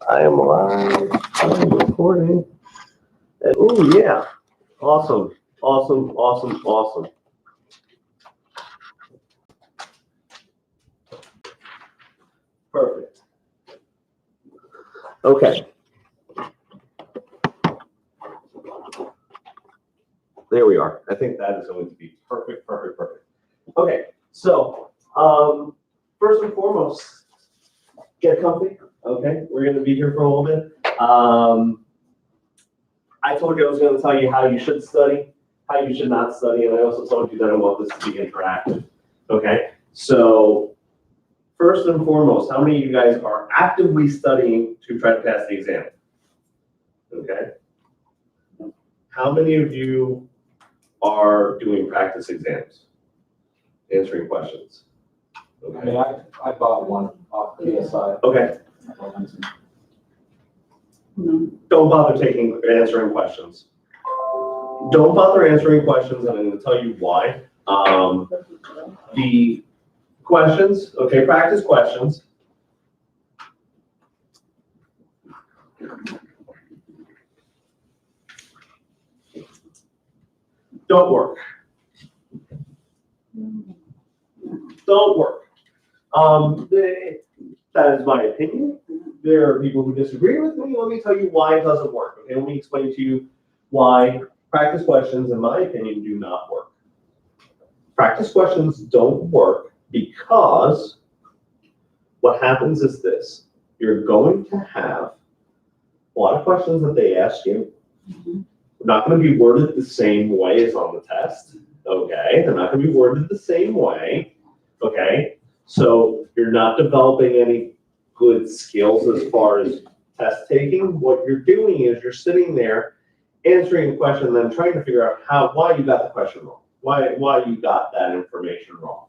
I am live. I'm recording. Oh yeah. Awesome. Awesome. Awesome. Awesome. Perfect. Okay. There we are. I think that is going to be perfect, perfect, perfect. Okay, so first and foremost, get comfy. Okay, we're going to be here for a little bit. I told you I was going to tell you how you should study, how you should not study, and I also told you that I want this to be interactive. Okay, so first and foremost, how many of you guys are actively studying to try to pass the exam? Okay. How many of you are doing practice exams, answering questions? Okay. I mean, I bought one off PSI. Okay. Don't bother answering questions. Don't bother answering questions, and I'm going to tell you why. The questions, okay, practice questions. Don't work. Don't work. That is my opinion. There are people who disagree with me. Let me tell you why it doesn't work. Okay, let me explain to you why practice questions, in my opinion, do not work. Practice questions don't work because what happens is this. You're going to have a lot of questions that they ask you. They're not going to be worded the same way as on the test. Okay, they're not going to be worded the same way. Okay, so you're not developing any good skills as far as test taking. What you're doing is you're sitting there answering a question and then trying to figure out why you got the question wrong, why you got that information wrong.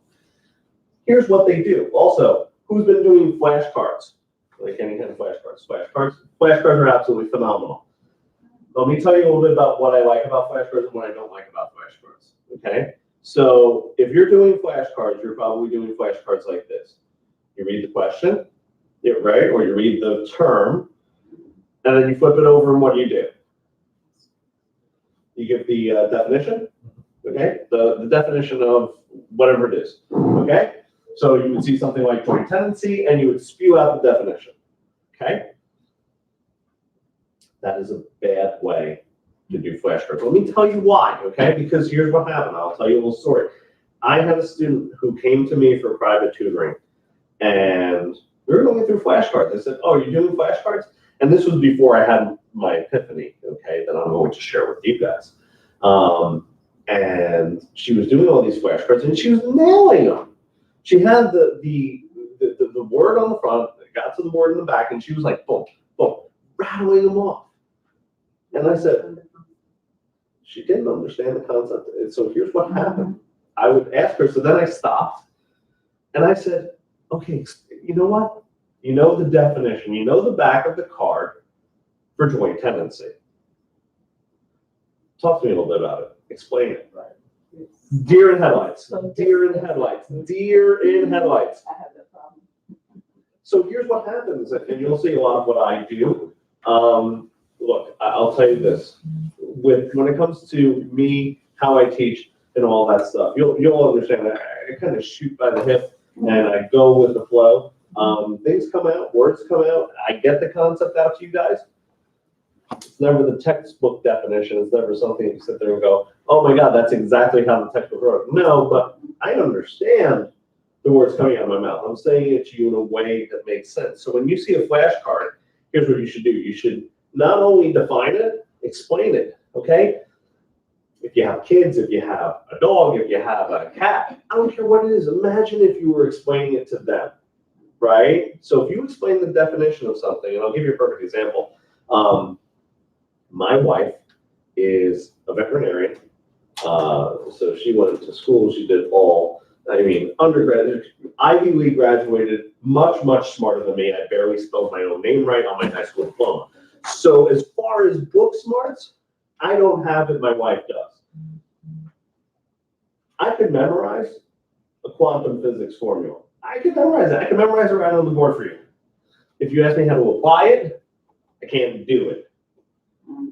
Here's what they do. Also, who's been doing flashcards? Like any kind of flashcards. Flashcards are absolutely phenomenal. Let me tell you a little bit about what I like about flashcards and what I don't like about flashcards. Okay? So if you're doing flashcards, you're probably doing flashcards like this. You read the question, right? Or you read the term, and then you flip it over, and what do? You give the definition, okay? The definition of whatever it is, okay? So you would see something like joint tendency, and you would spew out the definition, okay? That is a bad way to do flashcards. Let me tell you why, okay? Because here's what happened. I'll tell you a little story. I had a student who came to me for private tutoring, and we were going through flashcards. I said, oh, you're doing flashcards? And this was before I had my epiphany, okay, that I'm going to share with you guys. And she was doing all these flashcards, and she was nailing them. She had the word on the front, got to the word in the back, and she was like, boom, boom, rattling them off. And I said, she didn't understand the concept. And so here's what happened. I would ask her, so then I stopped, and I said, okay, you know what? You know the definition. You know the back of the card for joint tendency. Talk to me a little bit about it. Explain it. Right. Deer in headlights. Deer in headlights. Deer in headlights. I have that problem. So here's what happens, and you'll see a lot of what I do. Look, I'll tell you this. When it comes to me, how I teach, and all that stuff, you'll understand that I kind of shoot by the hip and I go with the flow. Things come out, words come out. I get the concept out to you guys. It's never the textbook definition. It's never something you sit there and go, oh my God, that's exactly how the textbook wrote. No, but I understand the words coming out of my mouth. I'm saying it to you in a way that makes sense. So when you see a flashcard, here's what you should do. You should not only define it, explain it, okay? If you have kids, if you have a dog, if you have a cat, I don't care what it is. Imagine if you were explaining it to them, right? So if you explain the definition of something, and I'll give you a perfect example. My wife is a veterinarian. So she went to school. She did undergraduate, Ivy League graduated, much, much smarter than me. I barely spelled my own name right on my high school diploma. So as far as book smarts, I don't have it, my wife does. I could memorize a quantum physics formula. I can memorize it. I can memorize it right on the board for you. If you ask me how to apply it, I can't do it.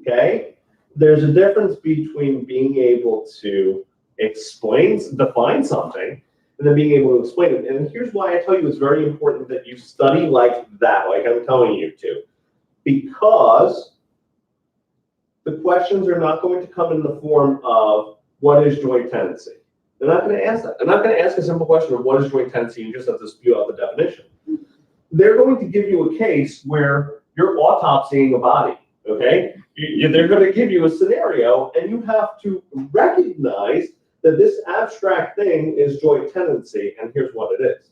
Okay? There's a difference between being able to define something, and then being able to explain it. And here's why I tell you it's very important that you study like that, like I'm telling you to. Because the questions are not going to come in the form of what is joint tenancy. They're not going to ask that. They're not going to ask a simple question of what is joint tenancy. You just have to spew out the definition. They're going to give you a case where you're autopsying a body, okay? They're going to give you a scenario, and you have to recognize that this abstract thing is joint tenancy, and here's what it is.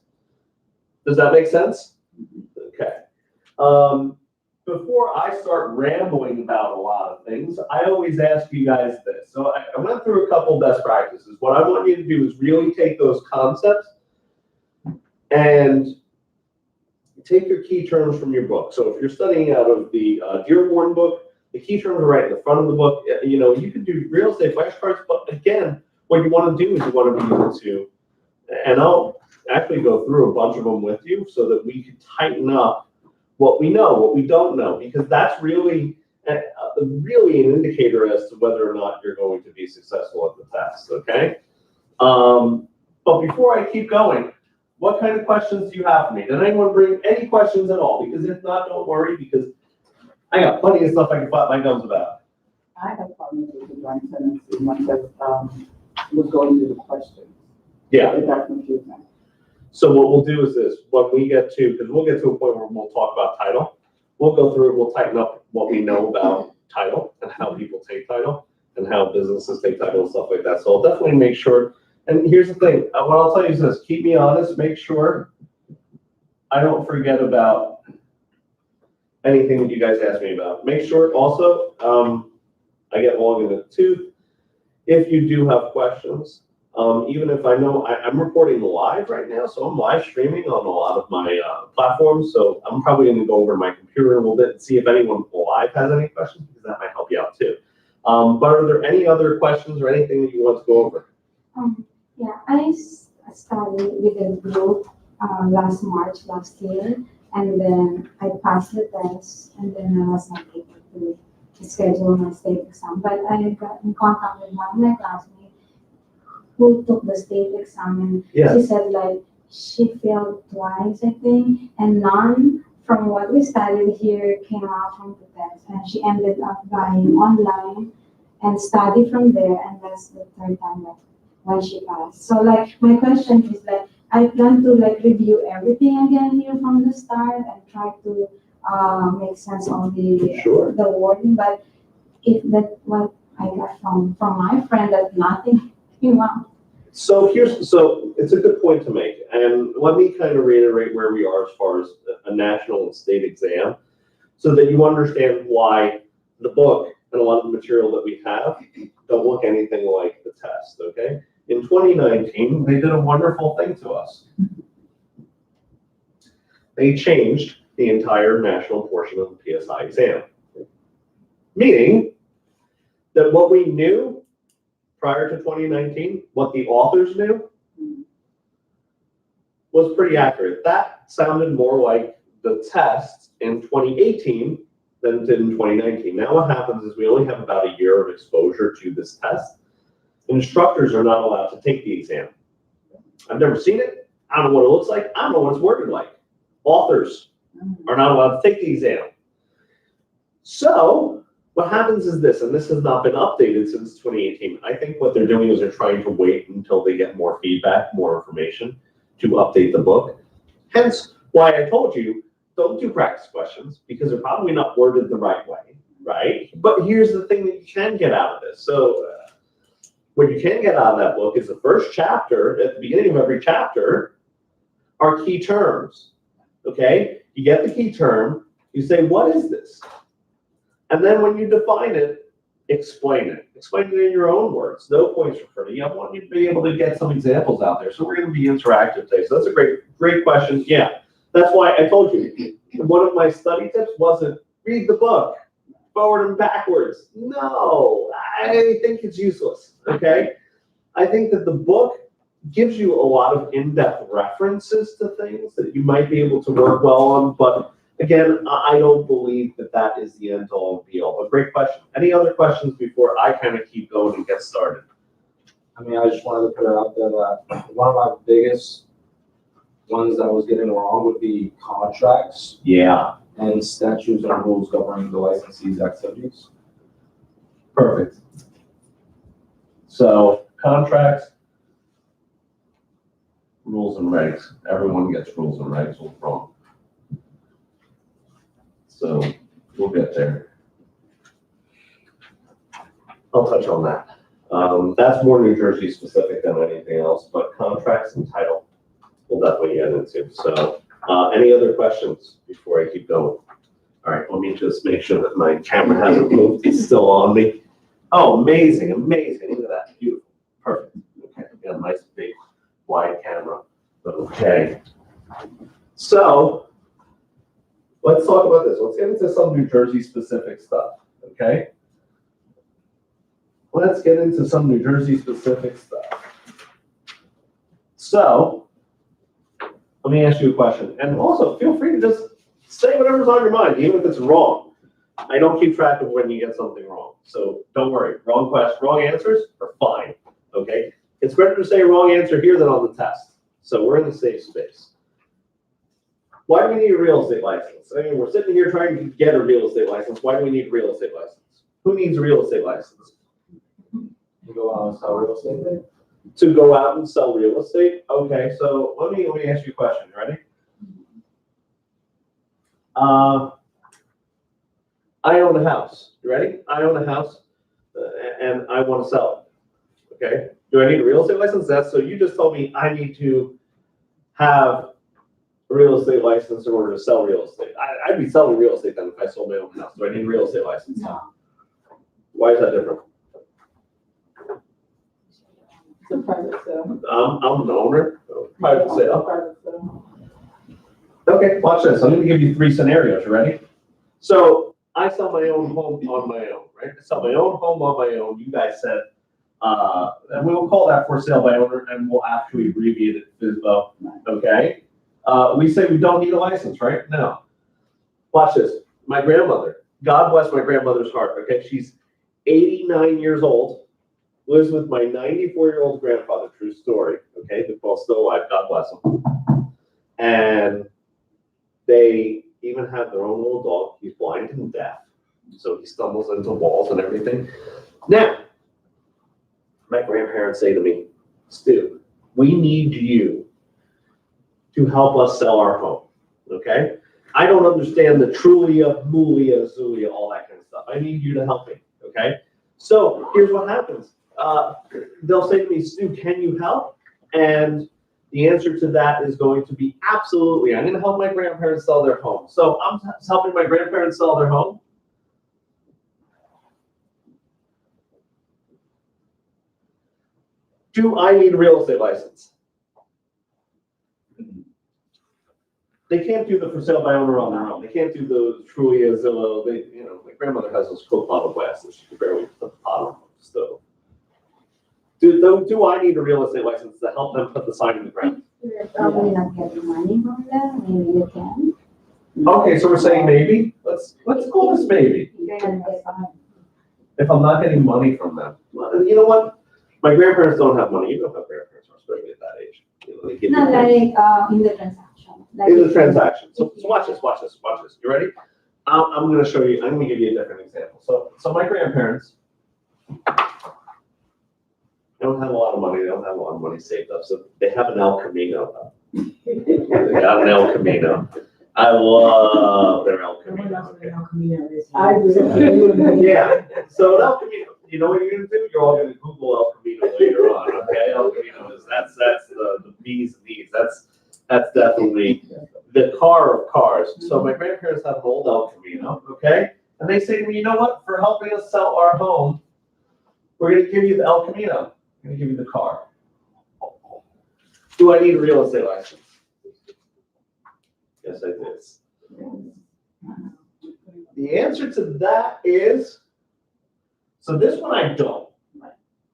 Does that make sense? Okay. Before I start rambling about a lot of things, I always ask you guys this. So I went through a couple best practices. What I want you to do is really take those concepts and take your key terms from your book. So if you're studying out of the Dearborn book, the key terms are right in the front of the book. You know, you can do real estate flashcards, but again, what you want to do is you want to be able to, and I'll actually go through a bunch of them with you so that we can tighten up what we know, what we don't know, because that's really an indicator as to whether or not you're going to be successful at the test, okay? But before I keep going, what kind of questions do you have for me? Did anyone bring any questions at all? Because if not, don't worry, because I got plenty of stuff I can flap my gums about. I have problems with the joint tenancy once I was going through the questions. Yeah. It got confusing. So what we'll do is this, when we get to, because we'll get to a point where we'll talk about title, we'll go through it, we'll tighten up what we know about title and how people take title and how businesses take title and stuff like that. So I'll definitely make sure, and here's the thing, what I'll tell you is this, keep me honest, make sure I don't forget about anything that you guys ask me about. Make sure also, I get long in the tooth. If you do have questions, even if I know, I'm recording live right now, so I'm live streaming on a lot of my platforms, so I'm probably going to go over my computer a little bit and see if anyone live has any questions, because that might help you out too. But are there any other questions or anything that you want to go over? Yeah, I studied with a group last year, and then I passed the test, and then I was not able to schedule my state exam. But I got in contact with one of my classmates who took the state exam, and she said like she failed twice, I think, and none from what we studied here came out from the test, and she ended up buying online and study from there, and that's the third time that when she passed. So like my question is like I plan to like review everything again here from the start and try to make sense of the wording, but if that what I got from my friend that nothing came out. So it's a good point to make, and let me kind of reiterate where we are as far as a national and state exam, so that you understand why the book and a lot of the material that we have don't look anything like the test, okay? In 2019, they did a wonderful thing to us. They changed the entire national portion of the PSI exam, meaning that what we knew prior to 2019, what the authors knew was pretty accurate. That sounded more like the test in 2018 than it did in 2019. Now what happens is we only have about a year of exposure to this test. Instructors are not allowed to take the exam. I've never seen it. I don't know what it looks like. I don't know what it's worded like. Authors are not allowed to take the exam. So what happens is this, and this has not been updated since 2018. I think what they're doing is they're trying to wait until they get more feedback, more information to update the book. Hence why I told you, don't do practice questions because they're probably not worded the right way, right? But here's the thing that you can get out of this. So what you can get out of that book is the first chapter, at the beginning of every chapter, are key terms, okay? You get the key term, you say, what is this? And then when you define it, explain it. Explain it in your own words. No points for free. I want you to be able to get some examples out there. So we're going to be interactive today. So that's a great question. Yeah, that's why I told you. One of my study tips wasn't read the book forward and backwards. No, I think it's useless, okay? I think that the book gives you a lot of in-depth references to things that you might be able to work well on, but again, I don't believe that that is the end all and be all, but great question. Any other questions before I kind of keep going and get started? I mean, I just wanted to put it out there that one of my biggest ones that I was getting wrong would be contracts Yeah, and statutes and rules governing the licensee's activities. perfect. So contracts, rules and regs. Everyone gets rules and regs wrong. So we'll get there. I'll touch on that. That's more New Jersey specific than anything else, but contracts and title we'll definitely get into. So any other questions before I keep going? All right, let me just make sure that my camera hasn't moved. It's still on me. Oh, amazing, amazing. Look at that. Beautiful. Perfect. Okay, got a nice big wide camera. Okay. So let's talk about this. Let's get into some New Jersey specific stuff. Okay. Let's get into some New Jersey specific stuff. So let me ask you a question. And also feel free to just say whatever's on your mind, even if it's wrong. I don't keep track of when you get something wrong. So don't worry. Wrong question, wrong answers are fine. Okay. It's better to say wrong answer here than on the test. So we're in the safe space. Why do we need a real estate license? I mean, we're sitting here trying to get a real estate license. Why do we need a real estate license? Who needs a real estate license? To go out and sell real estate. To go out and sell real estate? Okay, so let me ask you a question. You ready? I own a house. You ready? I own a house and I want to sell it. Okay. Do I need a real estate license? So you just told me I need to have a real estate license in order to sell real estate. I'd be selling real estate then if I sold my own house. Do I need a real estate license? No. Why is that different? It's a private sale. I'm the owner. Private sale. Private sale. Okay, watch this. I'm going to give you 3 scenarios. You ready? So I sell my own home on my own, right? I sell my own home on my own. You guys said, and we will call that for sale by owner, and we'll actually abbreviate it FSBO. Okay. We say we don't need a license, right? No. Watch this. My grandmother. God bless my grandmother's heart. Okay, she's 89 years old. Lives with my 94-year-old grandfather. True story. Okay, the both still alive. God bless him. And they even have their own little dog. He's blind and deaf, so he stumbles into walls and everything. Now, my grandparents say to me, Stu, we need you to help us sell our home. Okay? I don't understand the Trulia, Mulia, Zulia, all that kind of stuff. I need you to help me. Okay? So here's what happens. They'll say to me, Stu, can you help? And the answer to that is going to be absolutely. I'm going to help my grandparents sell their home. So I'm helping my grandparents sell their home. Do I need a real estate license? They can't do the for sale by owner on their own. They can't do the Trulia, Zillow. My grandmother has those cool bottle glasses. She can barely put the pot on the stove. Do I need a real estate license to help them put the sign in the ground? You're probably not getting money from them, maybe you can. Okay, so we're saying maybe. Let's call this maybe. You're gonna get money. If I'm not getting money from them, well, you know what? My grandparents don't have money. You don't have grandparents, especially at that age. They give Not you money. like, in the transaction. Like In the if- transaction. So watch this. You ready? I'm going to show you. I'm going to give you a different example. So my grandparents, they don't have a lot of money. They don't have a lot of money saved up. So they have an El Camino. They got an El Camino. I love their El Camino. Okay? I do. Yeah. So an El Camino. You know what you're going to do? You're all going to Google El Camino later on. Okay. El Camino is that's the B's and D's. That's definitely the car of cars. So my grandparents have an old El Camino. Okay. And they say to me, you know what? For helping us sell our home, we're going to give you the El Camino. I'm going to give you the car. Do I need a real estate license? Yes, I do. The answer to that is, so this one I don't.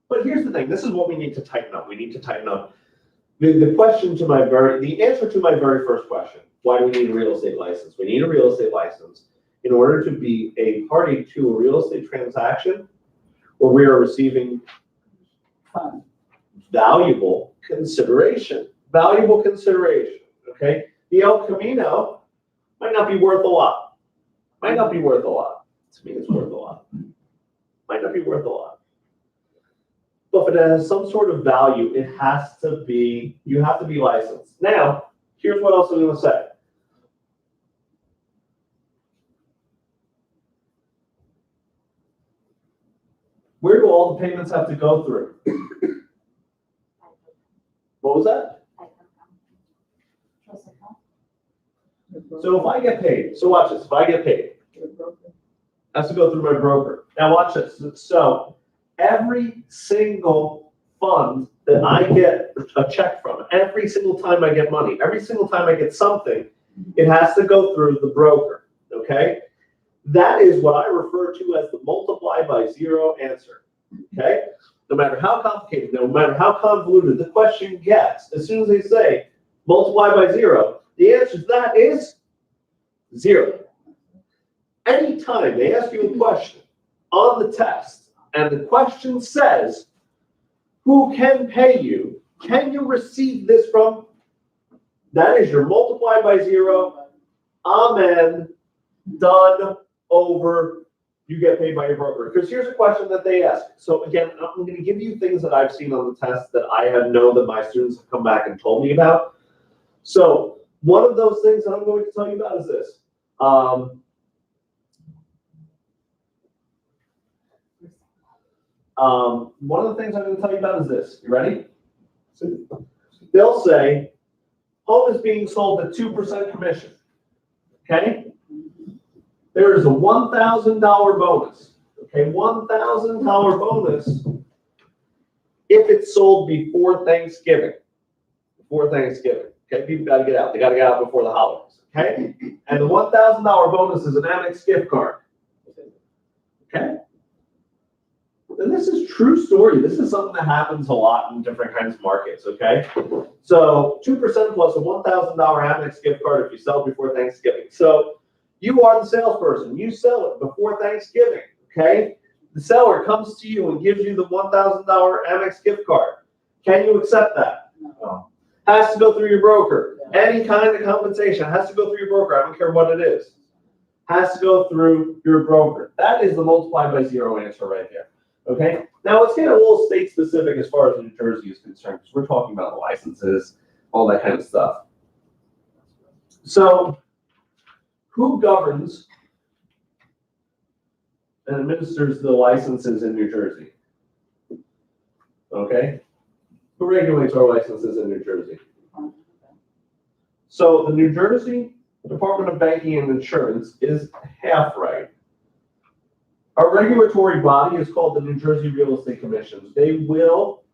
But here's the thing. This is what we need to tighten up. We need to tighten up the question to the answer to my very first question, why do we need a real estate license? We need a real estate license in order to be a party to a real estate transaction where we are receiving Fun. valuable consideration, okay? The El Camino might not be worth a lot. To me, it's worth a lot. Might not be worth a lot. But if it has some sort of value, you have to be licensed. Now, here's what else I'm gonna say. Where do all the payments have to go through? What was that? So if I get paid, so watch this, if I get paid, it has to go through my broker. Now watch this. So every single fund that I get a check from, every single time I get money, every single time I get something, it has to go through the broker, okay? That is what I refer to as the multiply by zero answer, okay? No matter how complicated, no matter how convoluted the question gets, as soon as they say multiply by zero, the answer to that is zero. Anytime they ask you a question on the test and the question says, who can pay you? Can you receive this from? That is your multiply by zero. Amen. Done. Over. You get paid by your broker. Because here's a question that they ask. So again, I'm going to give you things that I've seen on the test that I have known that my students have come back and told me about. So one of those things that I'm going to tell you about is this. One of the things I'm going to tell you about is this. You ready? So they'll say, home is being sold at 2% commission. Okay? There is a $1,000 bonus. Okay, $1,000 bonus if it's sold before Thanksgiving. Before Thanksgiving. Okay, people got to get out. They got to get out before the holidays. Okay? And the $1,000 bonus is an Amex gift card. Okay? And this is true story. This is something that happens a lot in different kinds of markets, okay? So 2% plus a $1,000 Amex gift card if you sell before Thanksgiving. So you are the salesperson. You sell it before Thanksgiving, okay? The seller comes to you and gives you the $1,000 Amex gift card. Can you accept that? No. Has to go through your broker. Any kind of compensation has to go through your broker. I don't care what it is. Has to go through your broker. That is the multiply by zero answer right there. Okay, now let's get a little state specific as far as New Jersey is concerned, because we're talking about licenses, all that kind of stuff. So, who governs and administers the licenses in New Jersey? Okay, who regulates our licenses in New Jersey? So, the New Jersey Department of Banking and Insurance is half right. Our regulatory body is called the New Jersey Real Estate Commission. They will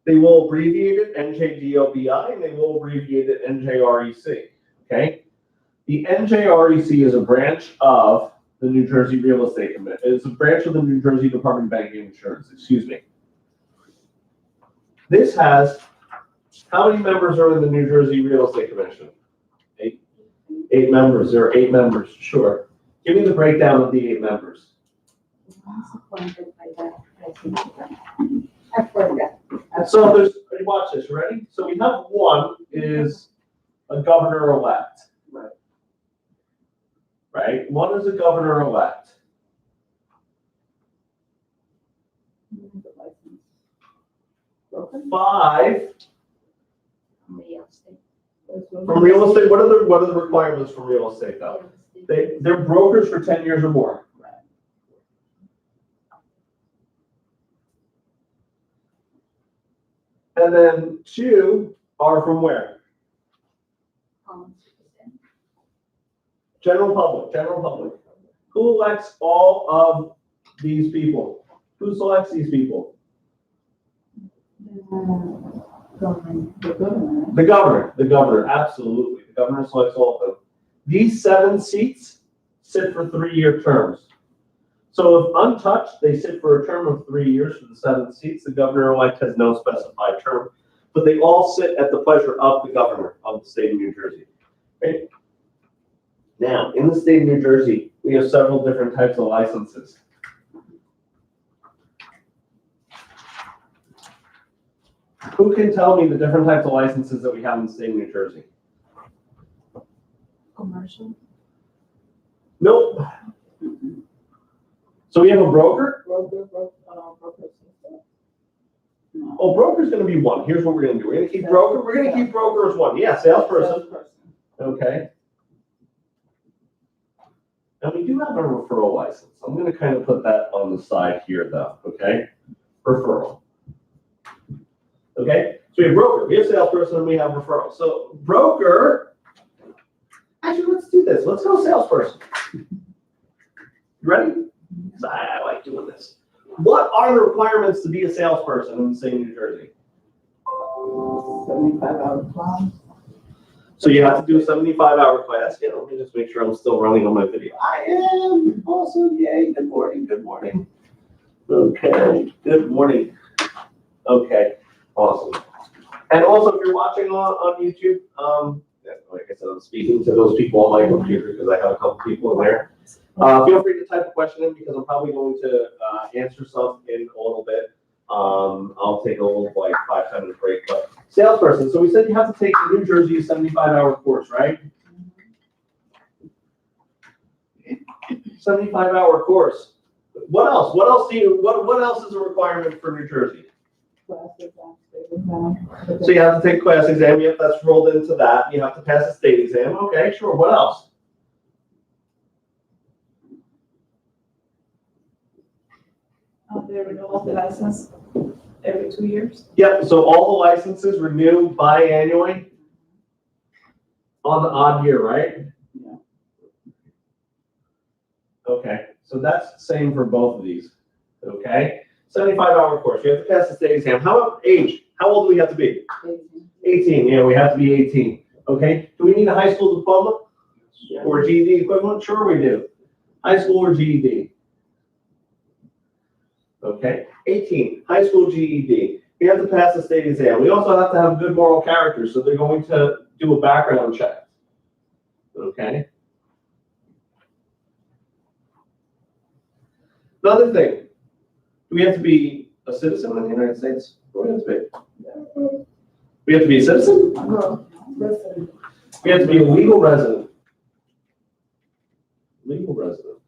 abbreviate it NJDOBI, and they will abbreviate it NJREC, okay? The NJREC is a branch of the New Jersey Real Estate Commission. It's a branch of the New Jersey Department of Banking and Insurance, excuse me. This has, how many members are in the New Jersey Real Estate Commission? 8. 8 members, there are 8 members, sure. Give me the breakdown of the 8 members. Appointed by the president. I forgot. So there's, watch this, ready? So we have one is a governor-elect. Right? One is a governor-elect. 5 from real estate. What are the requirements for real estate though? They're brokers for 10 years or more. And then 2 are from where? General public. Who elects all of these people? Who selects these people? The governor, absolutely. The governor selects all of them. These 7 seats sit for 3-year terms. So if untouched, they sit for a term of 3 years for the 7 seats. The governor-elect has no specified term. but they all sit at the pleasure of the governor of the state of New Jersey. Right? Now, in the state of New Jersey, we have several different types of licenses. Who can tell me the different types of licenses that we have in the state of New Jersey? Commercial. Nope. So we have a broker. Oh, broker's gonna be one. Here's what we're gonna do. We're gonna keep broker. We're gonna keep broker as one. Yeah, salesperson. Okay. And we do have a referral license. I'm gonna kind of put that on the side here though, okay? Referral. Okay, so we have broker, we have salesperson, and we have referral. So broker, actually, let's do this. Let's go salesperson. You ready? 'Cause I like doing this. What are the requirements to be a salesperson in the state of New Jersey? 75-hour class. So you have to do a 75-hour class. Yeah, let me just make sure I'm still running on my video. I am. Awesome. Yay. Good morning. Good morning. Okay. Good morning. Okay. Awesome. And also, if you're watching on YouTube, like I said, I'm speaking to those people on my computer because I have a couple people in there. Feel free to type a question in because I'm probably going to answer some in a little bit. I'll take a little, like, 5-10 minute break. But salesperson, so we said you have to take the New Jersey 75-hour course, right? 75-hour course. What else? What else do you? What else is a requirement for New Jersey? So you have to take a class exam. Yep, that's rolled into that. You have to pass a state exam. Okay, sure. What else? They renew the license every 2 years. Yep. So all the licenses renew biannually on the odd year, right? Yeah. Okay. So that's the same for both of these. Okay. 75-hour course. You have to pass the state exam. How about age? How old do we have to be? 18. Yeah, we have to be 18. Okay. Do we need a high school diploma or GED equivalent? Sure, we do. High school or GED. Okay. 18. High school GED. We have to pass the state exam. We also have to have good moral character, so they're going to do a background check. Okay. Another thing. Do we have to be a citizen in the United States? What do we have to be? We have to be a citizen? We have to be a legal resident. Legal resident.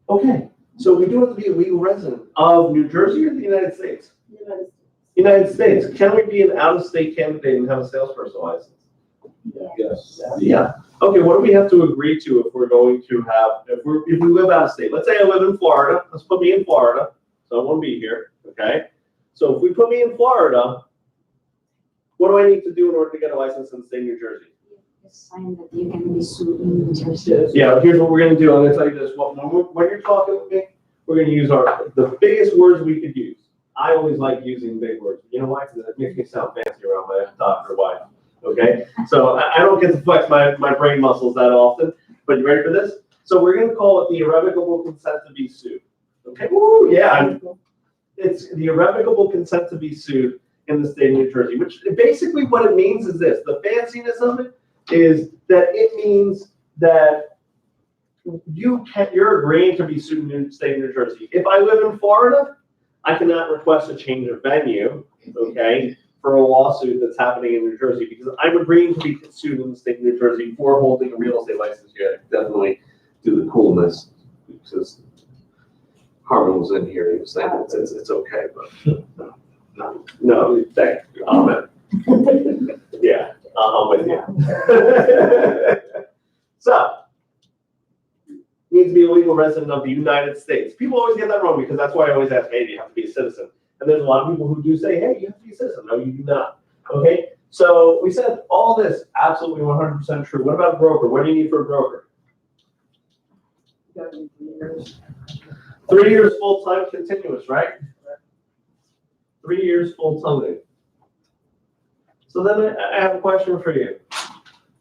Okay, so we do have to be a legal resident of New Jersey or the United States? United States. Can we be an out-of-state candidate and have a salesperson license? Yes. Yeah. Okay, what do we have to agree to if we're going to have, if we live out of state? Let's say I live in Florida. Let's put me in Florida, so I won't be here, okay? So if we put me in Florida, what do I need to do in order to get a license in the state of New Jersey? Just sign that you can be sued in New Jersey. Yeah, here's what we're gonna do. I'm gonna tell you this. When you're talking with me, we're gonna use the biggest words we could use. I always like using big words. You know why? Because it makes me sound fancy around my doctor wife. Okay, so I don't get to flex my brain muscles that often, but you ready for this? So we're going to call it the irrevocable consent to be sued. Okay, woo, yeah, it's the irrevocable consent to be sued in the state of New Jersey, which basically what it means is this. The fanciness of it is that it means that you're agreeing to be sued in the state of New Jersey. If I live in Florida, I cannot request a change of venue, okay, for a lawsuit that's happening in New Jersey because I'm agreeing to be sued in the state of New Jersey for holding a real estate license here. I definitely do the coolness because Harmon was in here. He was saying it's okay, but no, thank you. Amen. Yeah, I'm with you. So, needs to be a legal resident of the United States. People always get that wrong because that's why I always ask, hey, do you have to be a citizen? And there's a lot of people who do say, hey, you have to be a citizen. No, you do not. Okay? So we said all this, absolutely 100% true. What about a broker? What do you need for a broker? 3 years full-time continuous, right? 3 years full-time. So then I have a question for you.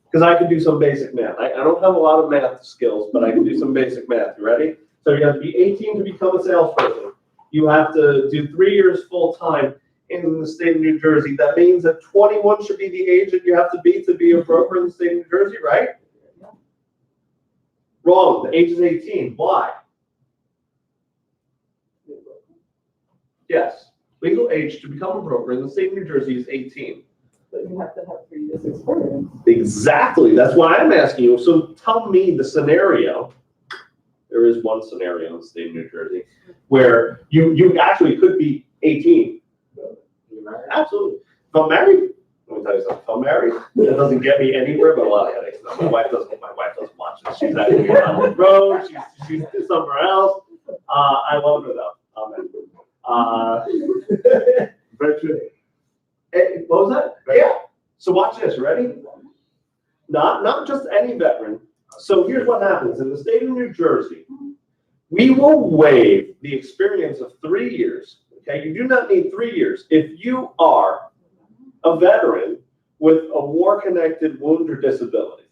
Because I can do some basic math. I don't have a lot of math skills, but I can do some basic math. You ready? So you have to be 18 to become a salesperson. You have to do 3 years full-time in the state of New Jersey, that means that 21 should be the age that you have to be a broker in the state of New Jersey, right? Wrong, the age is 18. Why? Yes, legal age to become a broker in the state of New Jersey is 18. But you have to have 3 years experience. Exactly, that's why I'm asking you. So tell me the scenario. There is one scenario in the state of New Jersey where you actually could be 18. Absolutely. If I'm married, let me tell you something. If I'm married, that doesn't get me anywhere but a lot of headaches. No, my wife doesn't watch this. She's actually on the road. She's somewhere else. I love her though. Amen. What was that? Yeah. So watch this. Ready? Not just any veteran. So here's what happens in the state of New Jersey. We will waive the experience of 3 years. Okay, you do not need 3 years if you are a veteran with a war-connected wound or disability.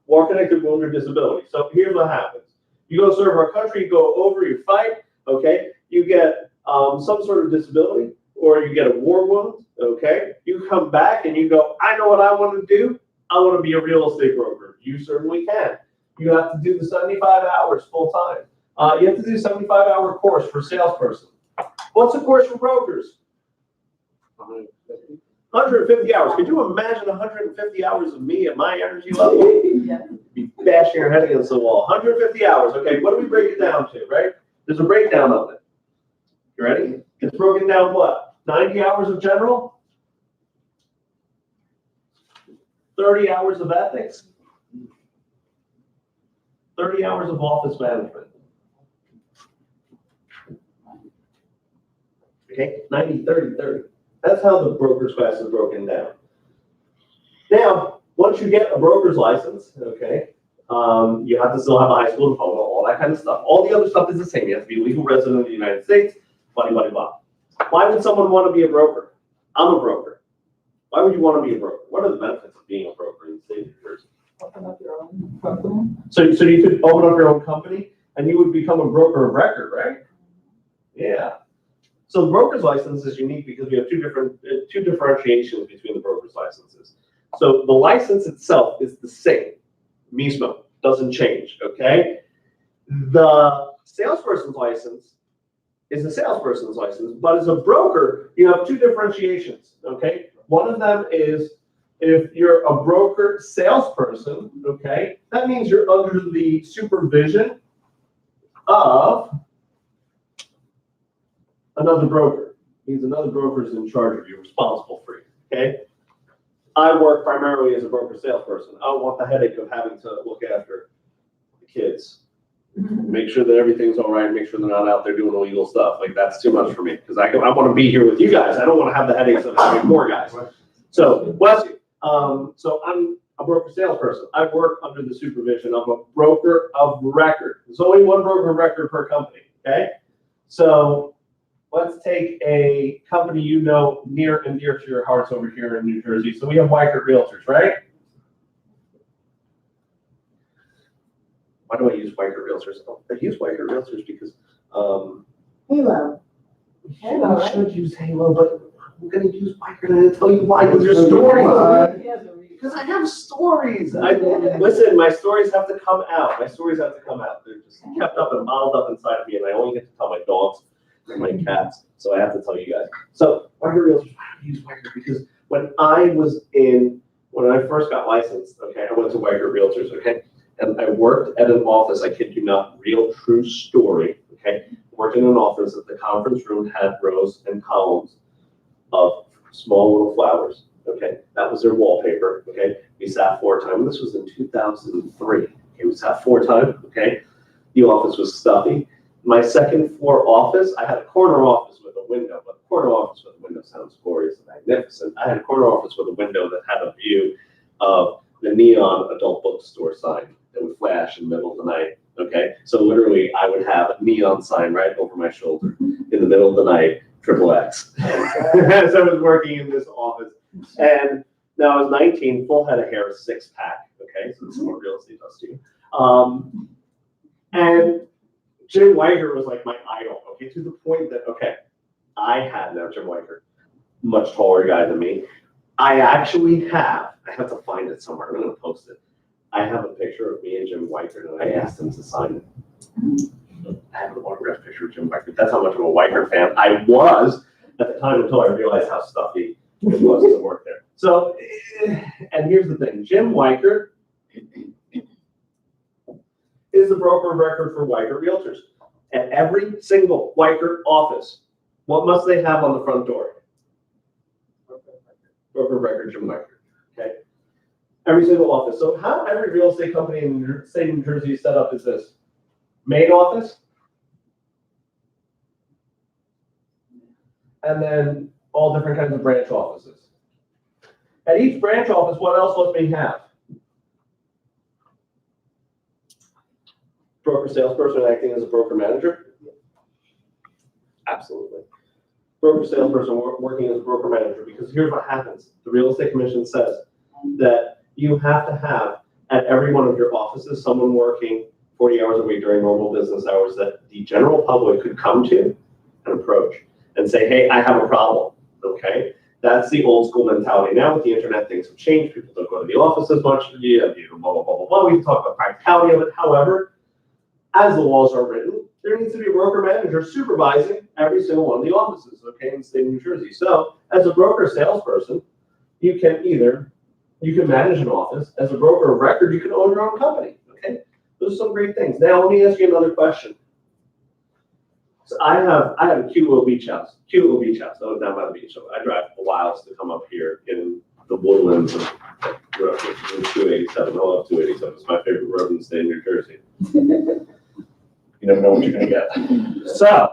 War-connected wound or disability. So here's what happens. You go serve our country, you go over, you fight, okay? You get some sort of disability or you get a war wound, okay? You come back and you go, I know what I want to do. I want to be a real estate broker. You certainly can. You have to do the 75 hours full time. You have to do a 75-hour course for salesperson. What's a course for brokers? 150 hours. Could you imagine 150 hours of me at my energy level? Yeah. Be bashing your head against the wall. 150 hours. Okay, what do we break it down to, right? There's a breakdown of it. You ready? It's broken down what? 90 hours of general? 30 hours of ethics? 30 hours of office management. Okay, 90, 30, 30. That's how the broker's class is broken down. Now, once you get a broker's license, okay, you have to still have a high school diploma, all that kind of stuff. All the other stuff is the same. You have to be a legal resident of the United States, blah, blah, blah. Why would someone want to be a broker? I'm a broker. Why would you want to be a broker? What are the benefits of being a broker in the state of New Jersey? Open up your own company. So you could open up your own company and you would become a broker of record, right? Yeah. So the broker's license is unique because we have two differentiations between the broker's licenses. So the license itself is the same. Mismo doesn't change, okay? The salesperson's license is a salesperson's license, but as a broker, you have two differentiations, okay? One of them is if you're a broker salesperson, okay, that means you're under the supervision of another broker. Means another broker is in charge of you, responsible for you, okay? I work primarily as a broker salesperson. I don't want the headache of having to look after the kids. Make sure that everything's all right, make sure they're not out there doing illegal stuff. Like, that's too much for me, because I want to be here with you guys. I don't want to have the headaches of having more guys. So, bless you. So I'm a broker salesperson. I work under the supervision of a broker of record. There's only one broker of record per company, okay? So let's take a company you know near and dear to your hearts over here in New Jersey. So we have Weichert Realtors, right? Why do I use Weichert Realtors? Oh, I use Weichert Realtors because Halo. Halo, I right? should use Halo, but I'm going to use Weichert and I'll tell you why, because there's stories. Because I have stories. Listen, my stories have to come out. My stories have to come out. They're just kept up and modeled up inside of me, and I only get to tell my dogs and my cats, so I have to tell you guys. So Weichert Realtors, why do I use Weichert? Because when I first got licensed, okay, I went to Weichert Realtors, okay, and I worked at an office, I kid you not, real true story, okay, worked in an office that the conference room had rows and columns of small little flowers, okay, that was their wallpaper, okay, we sat floor time, and this was in 2003, okay, we sat floor time, okay, the office was stuffy. My second floor office, I had a corner office with a window, but a corner office with a window sounds glorious and magnificent. I had a corner office with a window that had a view of the neon adult bookstore sign that would flash in the middle of the night, okay? So literally, I would have a neon sign right over my shoulder in the middle of the night, XXX. As I was working in this office. And now I was 19, full head of hair, 6-pack, okay? So this is what real estate does to you. And Jim Weichert was like my idol, okay, to the point that, okay, Jim Weichert, much taller guy than me. I actually have to find it somewhere. I'm gonna post it. I have a picture of me and Jim Weichert, and I asked him to sign it. I have an autographed picture of Jim Weichert. That's how much of a Weichert fan I was at the time until I realized how stuffy it was to work there. So, and here's the thing, Jim Weichert is the broker of record for Weichert Realtors. At every single Weichert office, what must they have on the front door? Broker of record, Jim Weichert, okay? Every single office. So how every real estate company in the state of New Jersey is set up is this. Main office, and then all different kinds of branch offices. At each branch office, what else must we have? Broker salesperson acting as a broker manager? Absolutely. Broker salesperson working as a broker manager, because here's what happens. The Real Estate Commission says that you have to have at every one of your offices someone working 40 hours a week during normal business hours that the general public could come to and approach and say, hey, I have a problem, okay? That's the old school mentality. Now with the internet, things have changed. People don't go to the office as much. Yeah, blah, blah, blah, blah, blah. We can talk about practicality of it. However, as the laws are written, there needs to be a broker manager supervising every single one of the offices, okay, in the state of New Jersey. So as a broker salesperson, you can manage an office. As a broker of record, you can own your own company, okay? Those are some great things. Now, let me ask you another question. So I have a cute little beach house. I live down by the beach. So I drive a while to come up here in the woodlands of 287. I love 287. It's my favorite road in the state of New Jersey. You never know what you're going to get. So,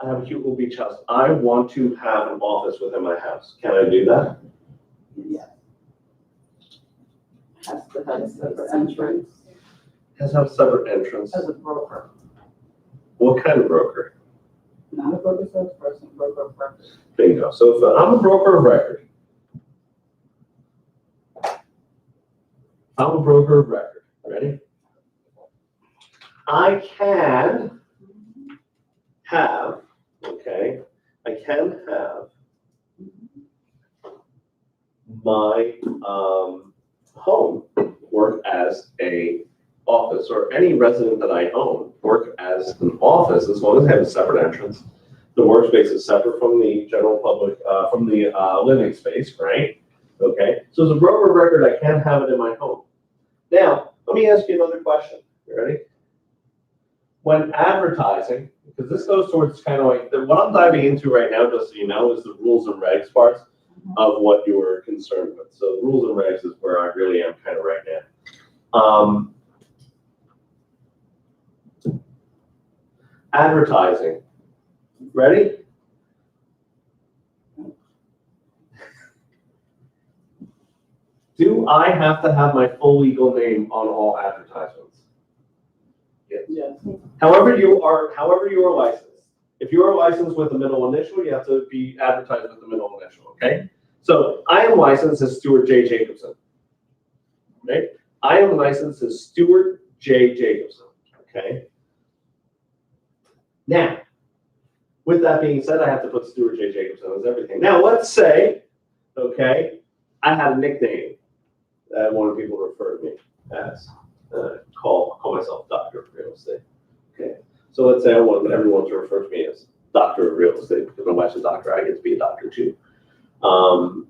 I have a cute little beach house. I want to have an office within my house. Can I do that? Yeah. Has to have a separate entrance Has to have a separate entrance. as a broker, What kind of broker? not a broker salesperson, broker of record. Bingo. So if I'm a broker of record, ready? I can have my home work as a office, or any resident that I own work as an office, as long as I have a separate entrance. The workspace is separate from the general public, from the living space, right? Okay, so as a broker of record, I can have it in my home. Now, let me ask you another question. You ready? When advertising, because this goes towards kind of like, what I'm diving into right now, just so you know, is the rules and regs parts of what you were concerned with. So rules and regs is where I really am kind of right now. Advertising. Ready? Do I have to have my full legal name on all advertisements? Yes. Yes. However you are licensed. If you are licensed with a middle initial, you have to be advertised with the middle initial, okay? So I am licensed as Stuart J. Jacobson. Okay? I am licensed as Stuart J. Jacobson. Okay? Now, with that being said, I have to put Stuart J. Jacobson as everything. Now, let's say, okay, I had a nickname that I wanted people to refer to me as. Call myself Doctor of Real Estate. Okay, so let's say I want everyone to refer to me as Doctor of Real Estate, because my wife's a doctor. I get to be a doctor too. Now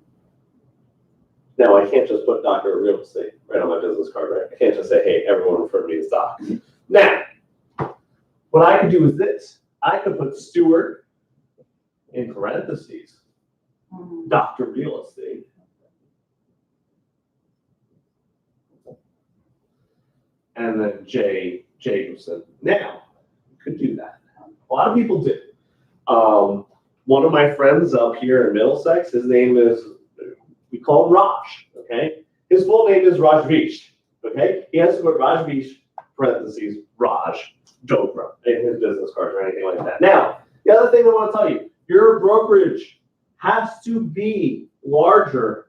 I can't just put Doctor of Real Estate right on my business card, right? I can't just say, hey, everyone refer to me as Doc. Now, what I could do is this. I could put Stuart in parentheses, Doctor Real Estate. And then J. Jacobson. Now, you could do that. A lot of people do. One of my friends up here in Middlesex, his name is, we call him Raj, okay? His full name is Rajveesh, okay? He has to put Rajveesh, parentheses, Raj, Dogra, in his business cards or anything like that. Now, the other thing I want to tell you, your brokerage has to be larger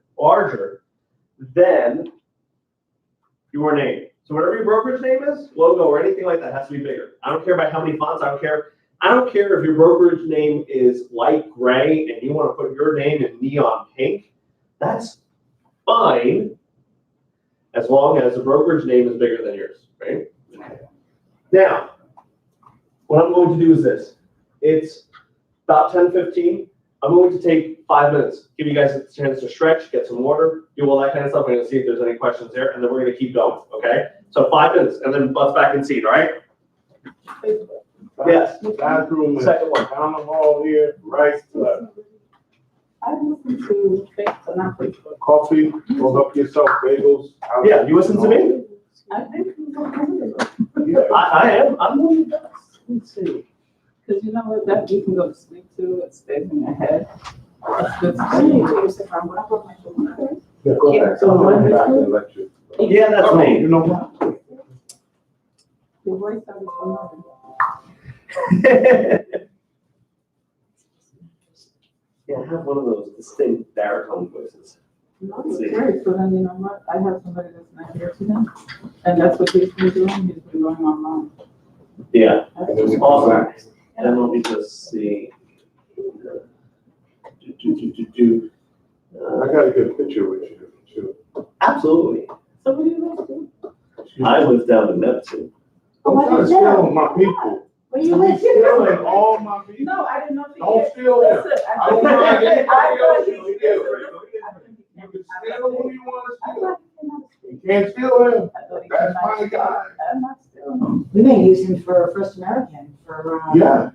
than your name. So whatever your brokerage name is, logo or anything like that has to be bigger. I don't care about how many fonts, I don't care if your brokerage name is light gray and you want to put your name in neon pink, that's fine, as long as the brokerage name is bigger than yours, right? Now, what I'm going to do is this. It's about 10:15. I'm going to take 5 minutes, give you guys a chance to stretch, get some water, do all that kind of stuff. We're gonna see if there's any questions there, and then we're gonna keep going, okay? So 5 minutes, and then butts back in seat, all right? Yes. Bathroom is Second one. down the hall here, right to left. I listened to Facebook, not Facebook. Coffee, roll up yourself, bagels. Yeah, you listen to me? I think it was on. Yeah. I am, I'm one of the best. Let's see. Because you know what, that you can go to sleep to, it stays in your head. That's good. Yeah, go ahead. So what is Back it? and let you. Yeah, that's Oh, me. you know what? Your voice sounded familiar. Yeah, I have one of those distinct baritone voices. That's great, so then you know what, I have somebody that's not here today, and that's what he's been doing, he's been going online. Yeah, And then we come awesome. back. And let me just see. I got a good picture with you, too. Absolutely. So what do you guys do? I live down in Neptune. I'm trying to steal my people. Where you I'm live? stealing all my people. No, I didn't know. if you Don't did. steal them. Listen, I don't mind anybody else you steal. I You can steal who you want to steal. You can't steal him. That's my guy. I'm not stealing. We may use him for First American, for, Yeah,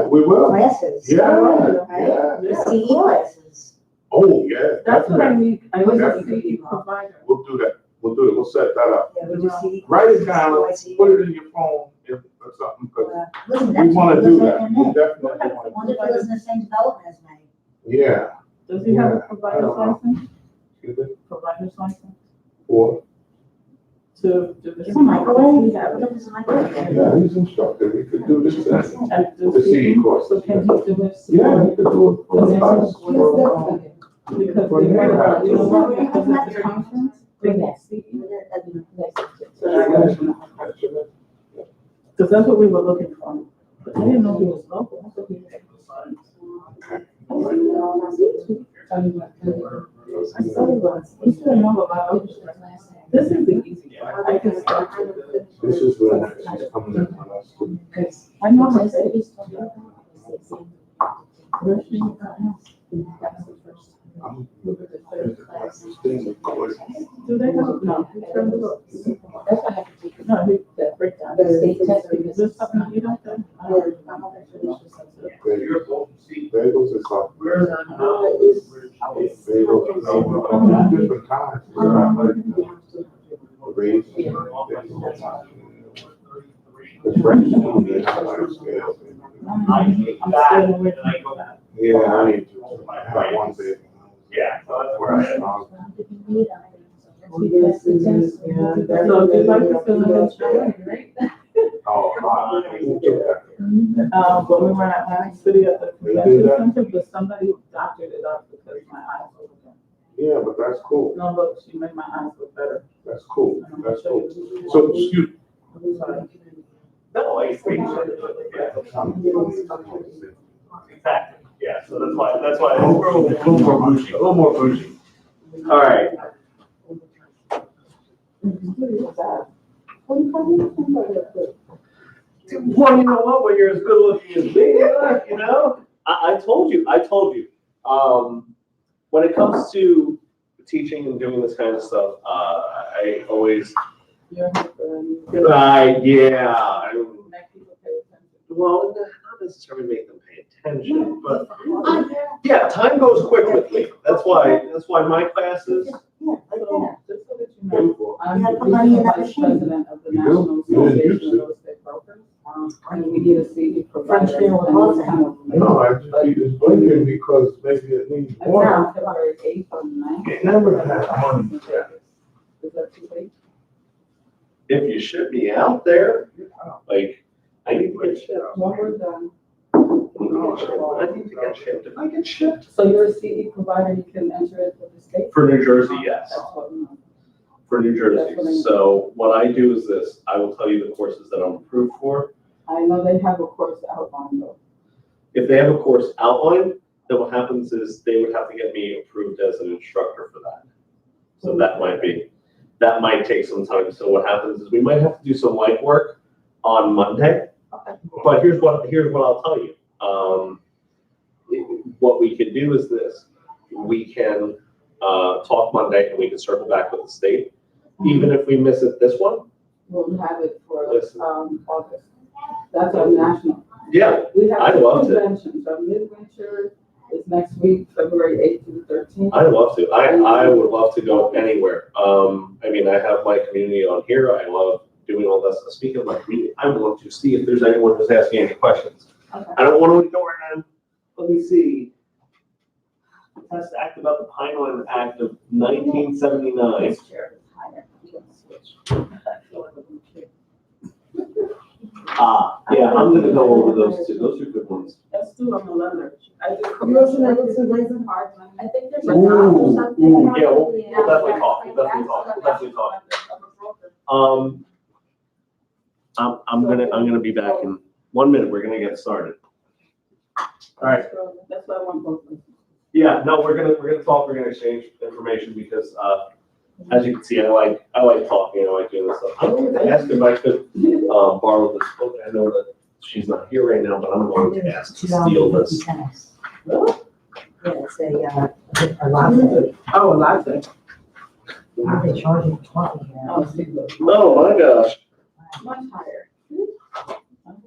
we will. classes. Yeah, Right? yeah. The CE classes. Oh, yeah, That's what I definitely. need, I was a Definitely. CE provider. We'll do that. We'll do it. We'll set that up. Yeah, we do CE. Write it down, classes, put it in your phone or something, because Listen, we that's- want to do that. and We then, definitely want I wonder if he lives in the same development as me. to. Yeah. Does he have a Yeah, provider's I don't know. license? Excuse me? Provider's license Or, to do this? It's a microwave. Does he have it? It's a microwave. yeah, he's instructor. We could do this. And The does he- CE course. So can he do this? Yeah, he could do it for And then us. Because For they me, were, you know what, Yeah. because of the conference, they get CE. So I Yeah. got you. Because that's what we were looking for. But I didn't know he was local. I thought he was I saw he was. He should know about it. This is the easy part. I can start to do it. This is when she's coming in on us. I know her face. I'm- Things recorded. Do they have, no, turn the look. No, that breakdown. The state test. Is there something you don't do? Bagels is up. Bagels, different kinds. Raised. It's French food, they have like scales. I'm still with that. Yeah, I need to. I have one bagel. Yeah. Where I found. So if you'd like to fill in those, right? Oh, who took that? But we were at Atlantic City at the They do convention that? center, but somebody doctored it up because my eyes were looking. Yeah, but that's cool. No, look, she made my eyes look better. That's cool. That's cool. So, excuse. Sorry. No, I agree. Exactly, yeah, so that's why, we're a little more bougie, All right. Well, you know what, when you're as good looking as me, you know, I told you. When it comes to teaching and doing this kind of stuff, I always, You're here for, yeah, make people pay attention. well, not necessarily make them pay attention, but yeah, time goes quick with me. That's why my classes, Yeah, right So, there. just so that you know, I'm You the have to put money in that vice machine. president of the You do? National You didn't used Association to. of Real Estate Brokers. And we need a CE provider. French field and housing. it's kind of- No, I just need this blinking because maybe it needs It's water. on February 8th or 9th. It never had money. Is that too late? if you should be out there, like, I need to get shipped. When we're done. I need to get shipped. If I get shipped. So you're a CE provider, you can enter it with the state? For New Jersey, yes. That's what we want. for New Jersey. So what I do is this, I will tell you the courses that I'm approved for. I know they have a course outline though. If they have a course outline, then what happens is they would have to get me approved as an instructor for that. So that might take some time. So what happens is we might have to do some light work on Monday. Okay. But here's what I'll tell you. What we can do is this. We can talk Monday and we can circle back with the state. Even if we miss it this one. We'll have it for, Listen. August. That's our national. Yeah, We have I'd two love to. conventions. Our midwinter is next week, February 8th to the 13th. I'd love to. I would love to go anywhere. I mean, I have my community on here. I love doing all that stuff. Speaking of my community, I want to see if there's anyone who's asking any questions. Okay. I don't want to ignore them. Let me see. Test Act about the Pineland Act of 1979. This chair is higher. You can switch. Yeah, I'm gonna go over those two. Those are good ones. Let's do them a letter. I do. You also able to raise them hard money? I think there's a Ooh, dot or something. ooh, yeah, we'll definitely talk. We'll definitely talk. I'm gonna be back in 1 minute. We're gonna get started. All right. That's why I want both of them. Yeah, no, we're gonna talk. We're gonna exchange information because, as you can see, I like talking. I like doing this stuff. I'm going to ask if I could borrow this book. I know that she's not here right now, but I'm going to ask to steal this. Really? Yeah, it's a lot. Oh, a latte. They charge you 20 here. Oh, see, look. Oh my gosh. Much higher.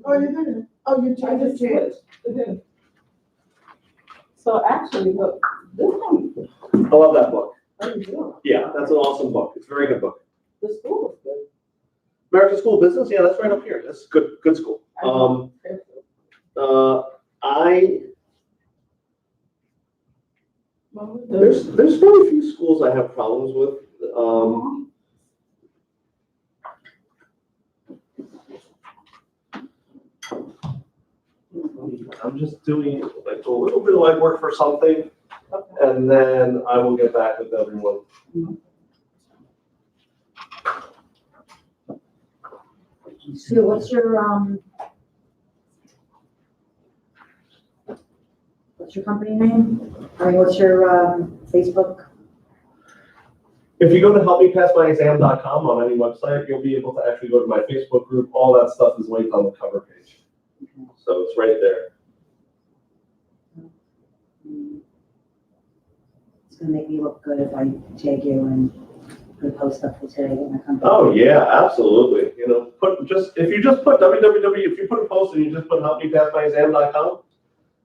Oh, you didn't? Oh, you I just switched. So actually, look, this one, I love that book. how do you do? Yeah, that's an awesome book. It's a very good book. The school is good. American School of Business. Yeah, that's right up here. That's good school. There's very few schools I have problems with. I'm just doing like a little bit of legwork for something, and then I will get back with everyone. So what's your company name? I mean, what's your, Facebook? If you go to helpmepasmyexam.com on any website, you'll be able to actually go to my Facebook group. All that stuff is linked on the cover page. So it's right there. It's gonna make me look good if I tag you and put post up for today in my company. Oh yeah, absolutely. You know, if you just put if you put a post and you just put helpmepasmyexam.com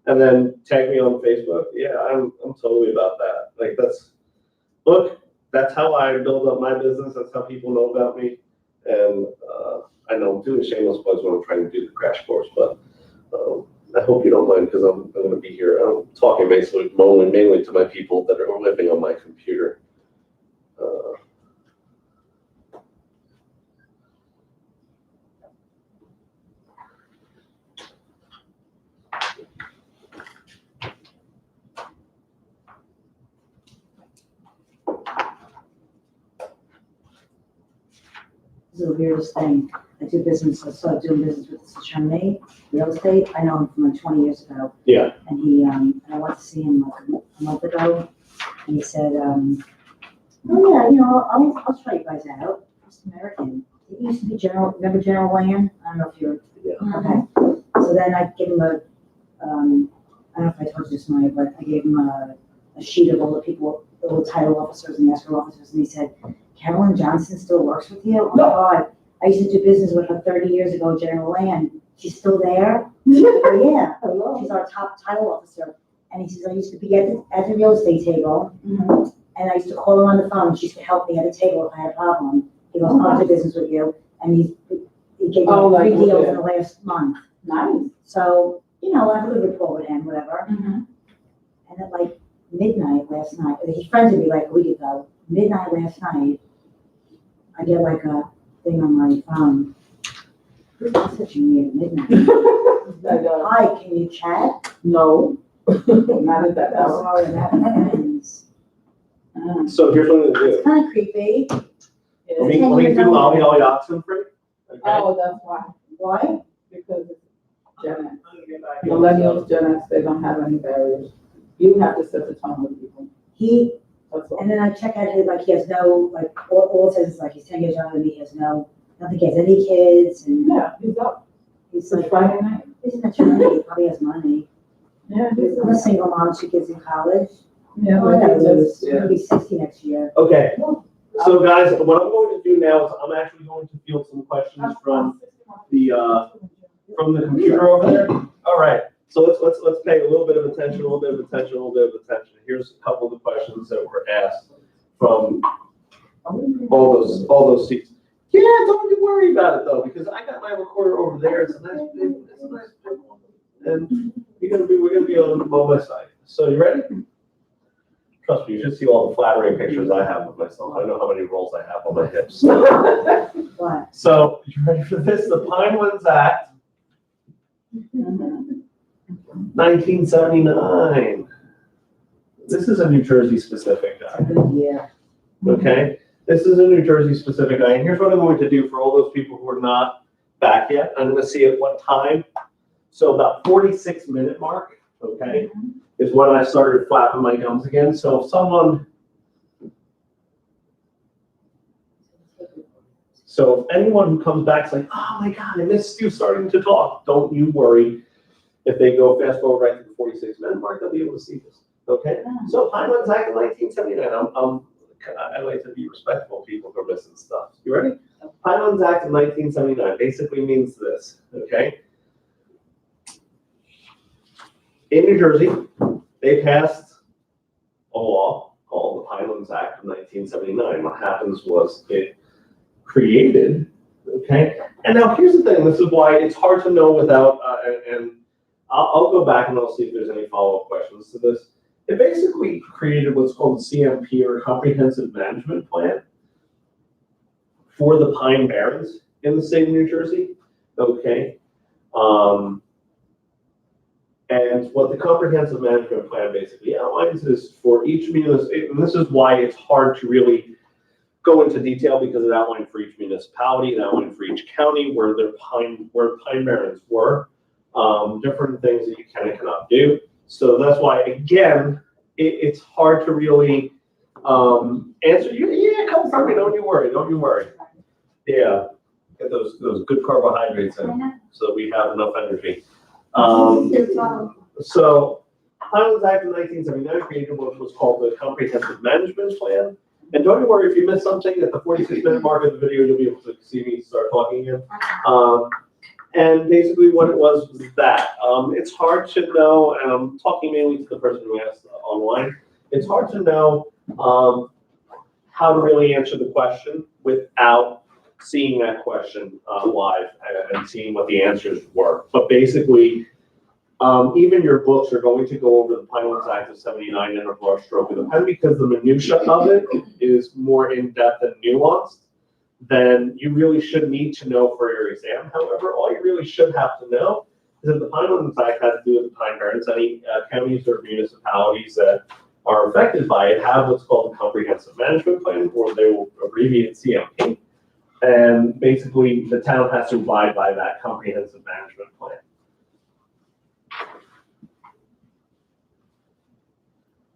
and then tag me on Facebook, yeah, I'm totally about that. Like that's how I build up my business. That's how people know about me. And I know I'm doing shameless plugs when I'm trying to do the crash course, but I hope you don't mind because I'm going to be here. I'm talking mainly to my people that are living on my computer. This is the weirdest thing. I do business, I started doing business with this attorney, real estate. I know him from like 20 years ago. Yeah. And he, I went to see him like a month ago. And he said, oh yeah, you know, I'll try you guys out. First American. It used to be remember General Land? I don't know if you're, okay. So then I gave him I don't know if I told you this, Maya, but I gave him a sheet of all the people, all the title officers and the escrow officers. And he said, Carolyn Johnson still works with you? Oh my God. I used to do business with her 30 years ago, General Land. She's still there? Oh, yeah. She's our top title officer. And he says, I used to be at the real estate table, and I used to call her on the phone, and she used to help me at the table if I had a problem. He goes, I'll do business with you. And he gave me 3 deals in the last month. Nice. So, you know, I have a good rapport with him, whatever. And at like midnight last night, he friended me like a week ago. Midnight last night, I get like a thing on my phone. Who's messaging me at midnight? Hi, can you chat? No, not at that hour. Oh, that ends. So here's what I'm going to It's kind of creepy. Let me do Ollie Ollie Oxenfree. Okay? Oh, that's why. Why? Because it's Gen X. Millennials, Gen X, they don't have any barriers. You have to set the tone with people. That's all. And then I check out his, like, he has no, like, all it says is like, he's 10 years younger than me, he has no, I don't think he has any kids, and Yeah, he's up. he's It's like, Friday night. he's not sure, he probably has money. Yeah, he's I'm a single mom, 2 kids in college. Yeah, Oh, but he's he just, gonna be 60 next year. Okay, so guys, what I'm going to do now is I'm actually going to field some questions from the computer over there. All right, so let's pay a little bit of attention, Here's a couple of the questions that were asked from all those seats. Yeah, don't you worry about it though, because I got my recorder over there. It's a nice big one, and we're gonna be on my side. So you ready? Trust me, you should see all the flattering pictures I have of myself. I know how many rolls I have on my hips. What? So you ready for this? The Pinelands Act, 1979. This is a New Jersey specific guy. Yeah. Okay, this is a New Jersey specific guy, and here's what I'm going to do for all those people who are not back yet. I'm going to see at what time. So about 46-minute mark, okay, is when I started flapping my gums again. So if anyone who comes back is like, oh my God, I missed you starting to talk, don't you worry. If they go fast forward right to the 46-minute mark, they'll be able to see this. Okay, so Pinelands Act of 1979. I like to be respectful of people who are missing stuff. You ready? Pinelands Act of 1979 basically means this, okay? In New Jersey, they passed a law called the Pinelands Act of 1979. What happens was it created, okay? And now here's the thing, this is why it's hard to know without, and I'll go back and I'll see if there's any follow-up questions to this. It basically created what's called the CMP, or Comprehensive Management Plan, for the Pine Barrens in the state of New Jersey, okay? And what the Comprehensive Management Plan basically outlines is for each municipality, and this is why it's hard to really go into detail, because it outlined for each municipality, it outlined for each county where Pine Barrens were, different things that you can and cannot do. So that's why, again, it's hard to really answer you. Yeah, come from me. Don't you worry. Yeah, get those good carbohydrates in, so we have enough energy. So, Pinelands Act of 1979 created what was called the Comprehensive Management Plan. And don't you worry if you miss something. At the 46-minute mark of the video, you'll be able to see me start talking again. And basically what it was that. It's hard to know, and I'm talking mainly to the person who asked online, it's hard to know how to really answer the question without seeing that question live and seeing what the answers were. But basically, even your books are going to go over the Pinelands Act of 79 in a broad stroke of the pen, because the minutia of it is more in-depth and nuanced than you really should need to know for your exam. However, all you really should have to know is that the Pinelands Act has to do with the Pine Barrens. Any counties or municipalities that are affected by it have what's called the Comprehensive Management Plan, or they will abbreviate CMP. And basically, the town has to abide by that Comprehensive Management Plan.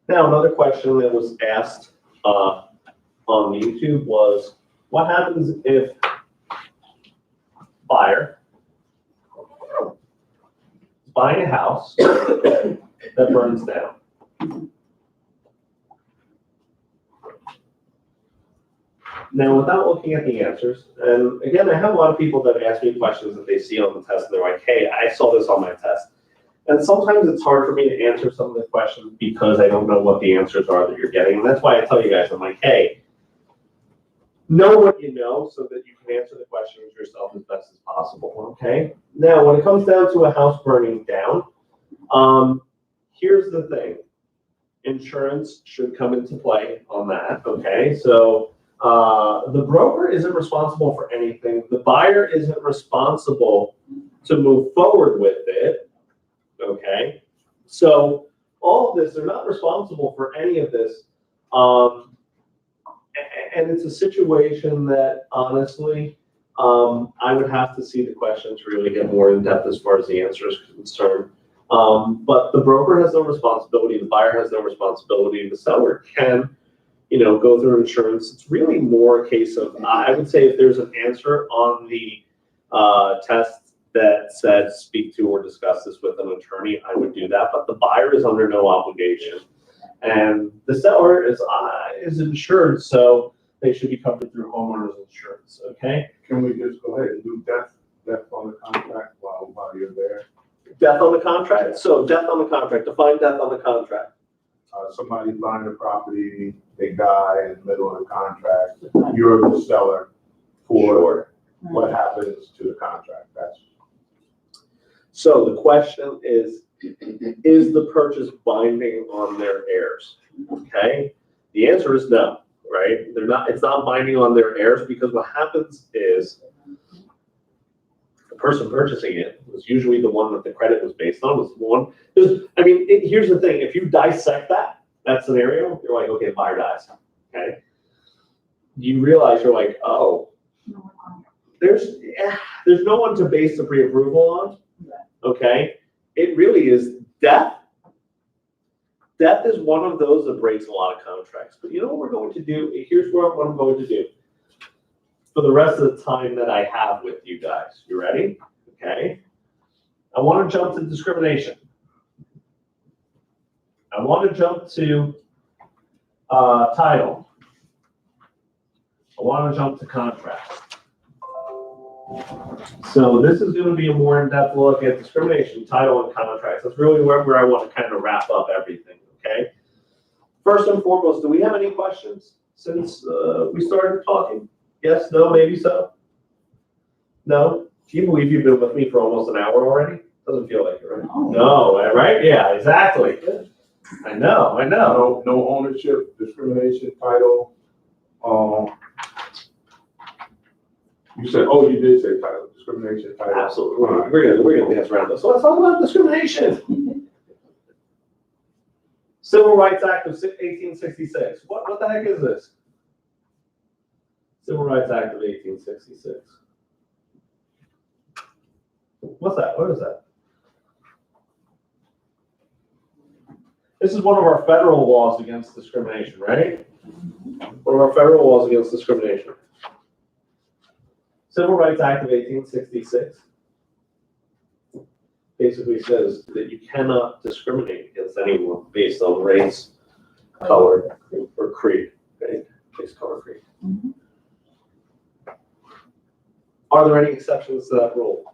Now, another question that was asked on YouTube was, what happens if buyer is buying a house that burns down? Now, without looking at the answers, and again, I have a lot of people that ask me questions that they see on the test, and they're like, hey, I saw this on my test. And sometimes it's hard for me to answer some of the questions because I don't know what the answers are that you're getting. And that's why I tell you guys, I'm like, hey, know what you know so that you can answer the questions yourself as best as possible, okay? Now, when it comes down to a house burning down, here's the thing. Insurance should come into play on that, okay? So the broker isn't responsible for anything. The buyer isn't responsible to move forward with it, okay? So all of this, they're not responsible for any of this. And it's a situation that honestly, I would have to see the question to really get more in depth as far as the answer is concerned. But the broker has no responsibility, the buyer has no responsibility, the seller can, go through insurance. It's really more a case of, I would say if there's an answer on the test that said speak to or discuss this with an attorney, I would do that, but the buyer is under no obligation. And the seller is insured, so they should be covered through homeowners insurance, okay? Can we just go ahead and do death on the contract while you're there? Death on the contract? So death on the contract, define death on the contract. Somebody's buying the property, they die in the middle of the contract, you're the seller for what happens to the contract, So the question is the purchase binding on their heirs? Okay, the answer is no, right? It's not binding on their heirs, because what happens is the person purchasing it was usually the one that the credit was based on, here's the thing, if you dissect that scenario, you're like, okay, buyer dies, okay? You realize you're like, oh, there's no one to base the pre-approval on, okay? It really is death. Death is one of those that breaks a lot of contracts. But you know what we're going to do? Here's what I'm going to do for the rest of the time that I have with you guys. You ready? Okay. I want to jump to discrimination. I want to jump to title. I want to jump to contract. So this is going to be a more in-depth look at discrimination, title, and contracts. That's really where I want to kind of wrap up everything, okay? First and foremost, do we have any questions since we started talking? Yes, no, maybe so? No? Do you believe you've been with me for almost an hour already? Doesn't feel like it, right? No, right? Yeah, exactly. I know. No ownership, discrimination, title. You said, you did say title, discrimination, title. Absolutely. We're gonna dance around this. So let's talk about discrimination. Civil Rights Act of 1866. What the heck is this? Civil Rights Act of 1866. What's that? What is that? This is one of our federal laws against discrimination, right? One of our federal laws against discrimination. Civil Rights Act of 1866 basically says that you cannot discriminate against anyone based on race, color, or creed. Okay? Race, color, creed. Mm-hmm. Are there any exceptions to that rule?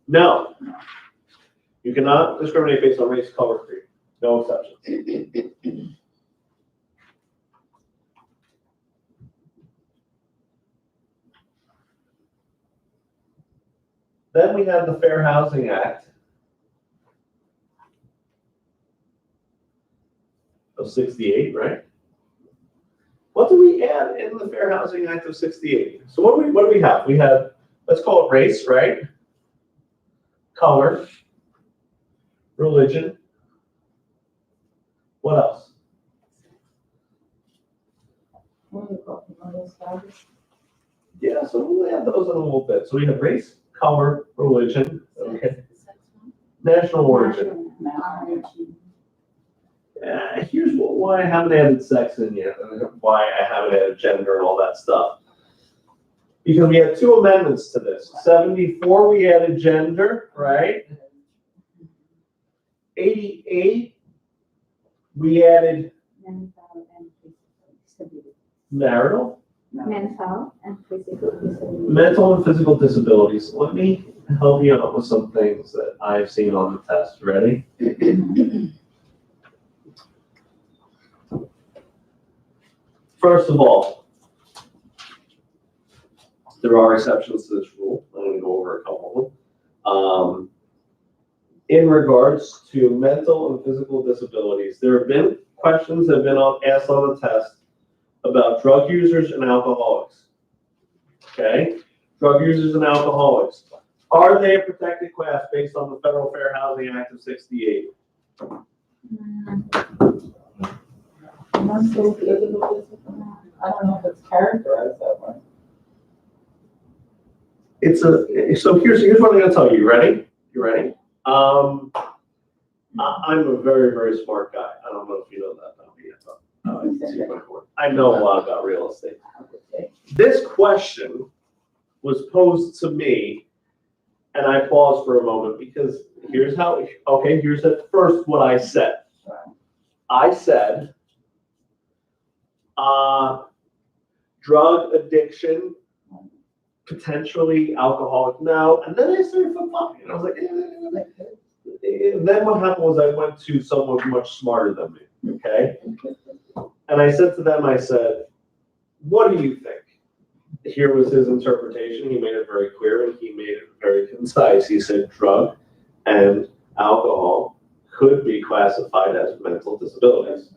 No. You cannot discriminate based on race, color, creed. No exceptions. Then we have the Fair Housing Act of 68, right? What do we add in the Fair Housing Act of 68? So what do we have? We have, let's call it race, right? Color, religion. What else? Yeah, so we'll add those in a little bit. So we have race, color, religion, okay, national origin. Here's why I haven't added sex in yet, why I haven't added gender and all that stuff. Because we had two amendments to this. 74, we added gender, right? 88, we added marital. Mental and physical disability. Mental and physical disabilities. Let me help you out with some things that I've seen on the test. Ready? First of all, there are exceptions to this rule. I'm going to go over a couple of them. In regards to mental and physical disabilities, there have been questions that have been asked on the test about drug users and alcoholics. Okay? Drug users and alcoholics. Are they a protected class based on the Federal Fair Housing Act of 68? I don't know if it's characterized that way. So here's what I'm gonna tell you. You ready? You ready? I'm a very, very smart guy. I don't know if you know that about me, but I know a lot about real estate. This question was posed to me, and I paused for a moment because here's at first what I said. I said, drug addiction, potentially alcoholic now, and then I started flip-flopping, and I was like, then what happened was I went to someone much smarter than me, okay? And I said to them, I said, what do you think? Here was his interpretation. He made it very clear and he made it very concise. He said drug and alcohol could be classified as mental disabilities.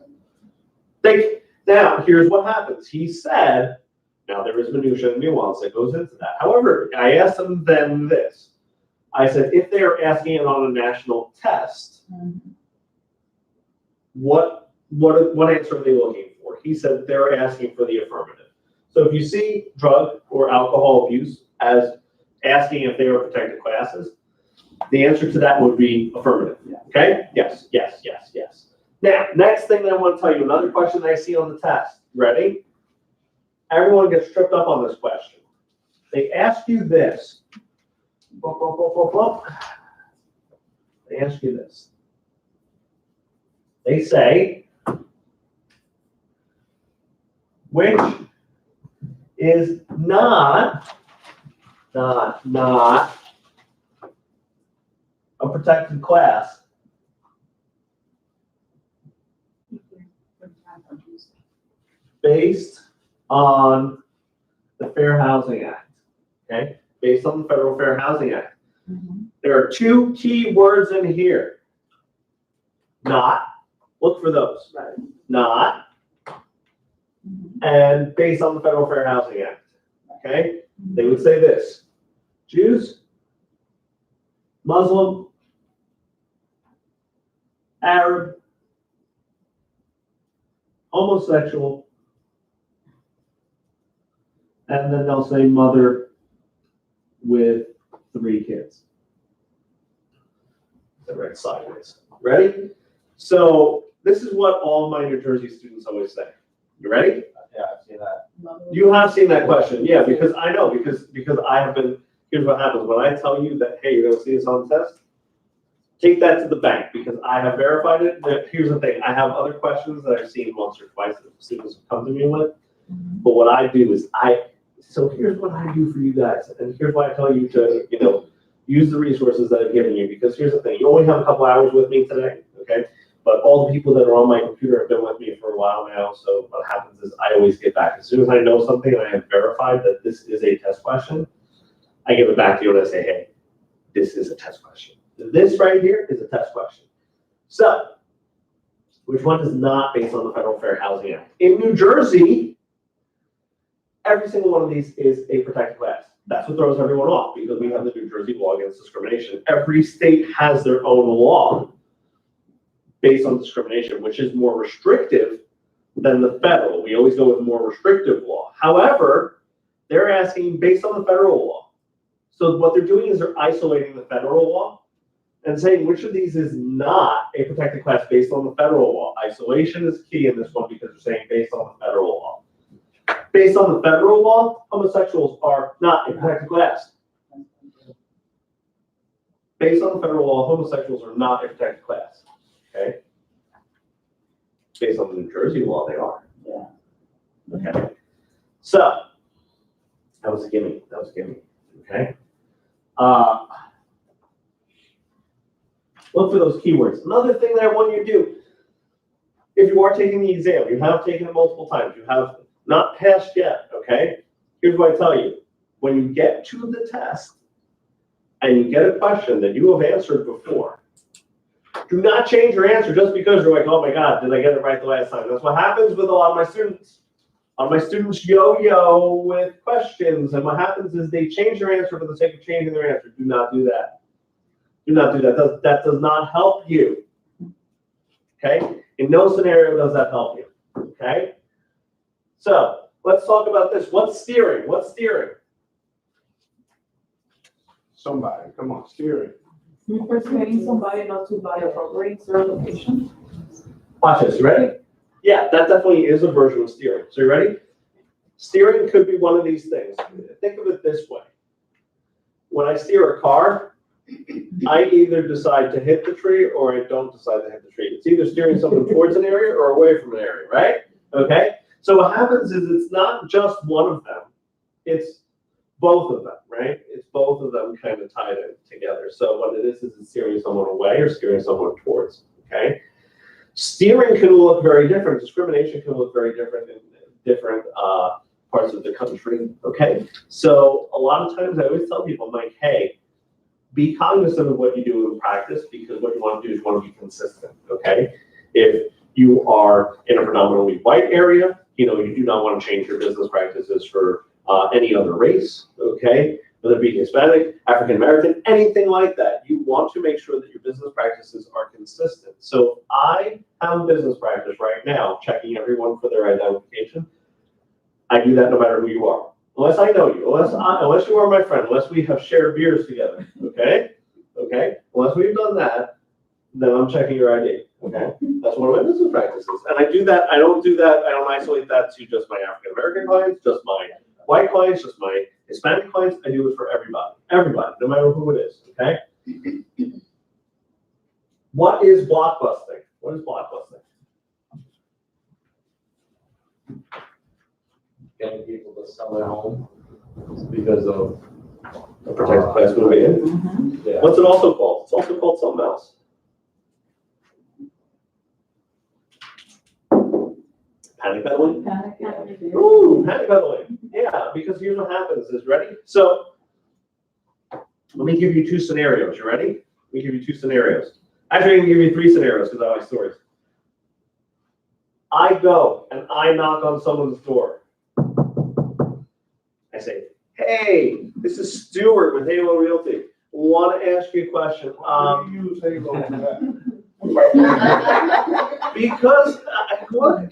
Now, here's what happens. He said, now there is minutia and nuance that goes into that. However, I asked him then this. I said, if they are asking it on a national test, what answer are they looking for? He said they're asking for the affirmative. So if you see drug or alcohol abuse as asking if they are protected classes, the answer to that would be affirmative. Okay? Yes, yes, yes, yes. Now, next thing that I want to tell you, another question that I see on the test. Ready? Everyone gets tripped up on this question. They ask you this. They ask you this. They say, which is not a protected class based on the Fair Housing Act, okay? Based on the Federal Fair Housing Act. There are two key words in here. Not, look for those. Not, and based on the Federal Fair Housing Act, okay? They would say this: Jews, Muslim, Arab, homosexual, and then they'll say mother with 3 kids. They're right sideways. Ready? So this is what all my New Jersey students always say. You ready? Yeah, I've seen that. You have seen that question, yeah, because I know, because I have been, here's what happens. When I tell you that, hey, you're gonna see this on the test, take that to the bank, because I have verified it. But here's the thing, I have other questions that I've seen once or twice that students have come to me with. But what I do is so here's what I do for you guys, and here's why I tell you to, use the resources that I've given you, because here's the thing, you only have a couple hours with me today, okay? But all the people that are on my computer have been with me for a while now, so what happens is I always get back. As soon as I know something and I have verified that this is a test question, I give it back to you and I say, hey, this is a test question. This right here is a test question. So, which one is not based on the Federal Fair Housing Act? In New Jersey, every single one of these is a protected class. That's what throws everyone off, because we have the New Jersey law against discrimination. Every state has their own law based on discrimination, which is more restrictive than the federal. We always go with more restrictive law. However, they're asking based on the federal law. So what they're doing is they're isolating the federal law and saying which of these is not a protected class based on the federal law. Isolation is key in this one because they're saying based on the federal law. Based on the federal law, homosexuals are not a protected class. Based on the federal law, homosexuals are not a protected class. Okay? Based on the New Jersey law, they are. Yeah. Okay. So, that was a gimme. That was a gimme. Okay? Look for those keywords. Another thing that I want you to do, if you are taking the exam, you have taken it multiple times, you have not passed yet, okay? Here's what I tell you. When you get to the test and you get a question that you have answered before, do not change your answer just because you're like, oh my God, did I get it right the last time? That's what happens with a lot of my students. A lot of my students yo-yo with questions, and what happens is they change their answer for the sake of changing their answer. Do not do that. Do not do that. That does not help you. Okay? In no scenario does that help you. Okay? So, Let's talk about this. What's steering? What's steering? Somebody, come on, steering. Persuading somebody not to buy a property in certain location. Watch this, you ready? Yeah, that definitely is a version of steering. So you ready? Steering could be one of these things. Think of it this way. When I steer a car, I either decide to hit the tree or I don't decide to hit the tree. It's either steering someone towards an area or away from an area, right? Okay? So what happens is it's not just one of them, it's both of them, right? It's both of them kind of tied in together. So what it is it's steering someone away or steering someone towards, okay? Steering can look very different. Discrimination can look very different in different parts of the country, okay? So a lot of times I always tell people, I'm like, hey, be cognizant of what you do in practice because what you want to do is you want to be consistent, okay? If you are in a predominantly white area, you know, you do not want to change your business practices for any other race, okay? Whether it be Hispanic, African American, anything like that. You want to make sure that your business practices are consistent. So I have a business practice right now, checking everyone for their identification. I do that no matter who you are. Unless I know you, unless you are my friend, unless we have shared beers together, okay? Okay? Unless we've done that, then I'm checking your ID, okay? That's one of my business practices. And I do that, I don't isolate that to just my African American clients, just my white clients, just my Hispanic clients. I do it for everybody, no matter who it is, okay? What is blockbusting? What is blockbusting? Getting people to sell their home because of A protected class moving in. Mhm. yeah. What's it also called? It's also called something else. Panic peddling? Panic, yeah. Ooh, panic peddling. Yeah, because here's what happens is, ready? So, let me give you two scenarios. You ready? Let me give you two scenarios. Actually, I'm going to give you three scenarios because I like stories. I go and I knock on someone's door. I say, hey, this is Stuart with Halo Realty. Want to ask you a question. Why do you use Halo for that? Because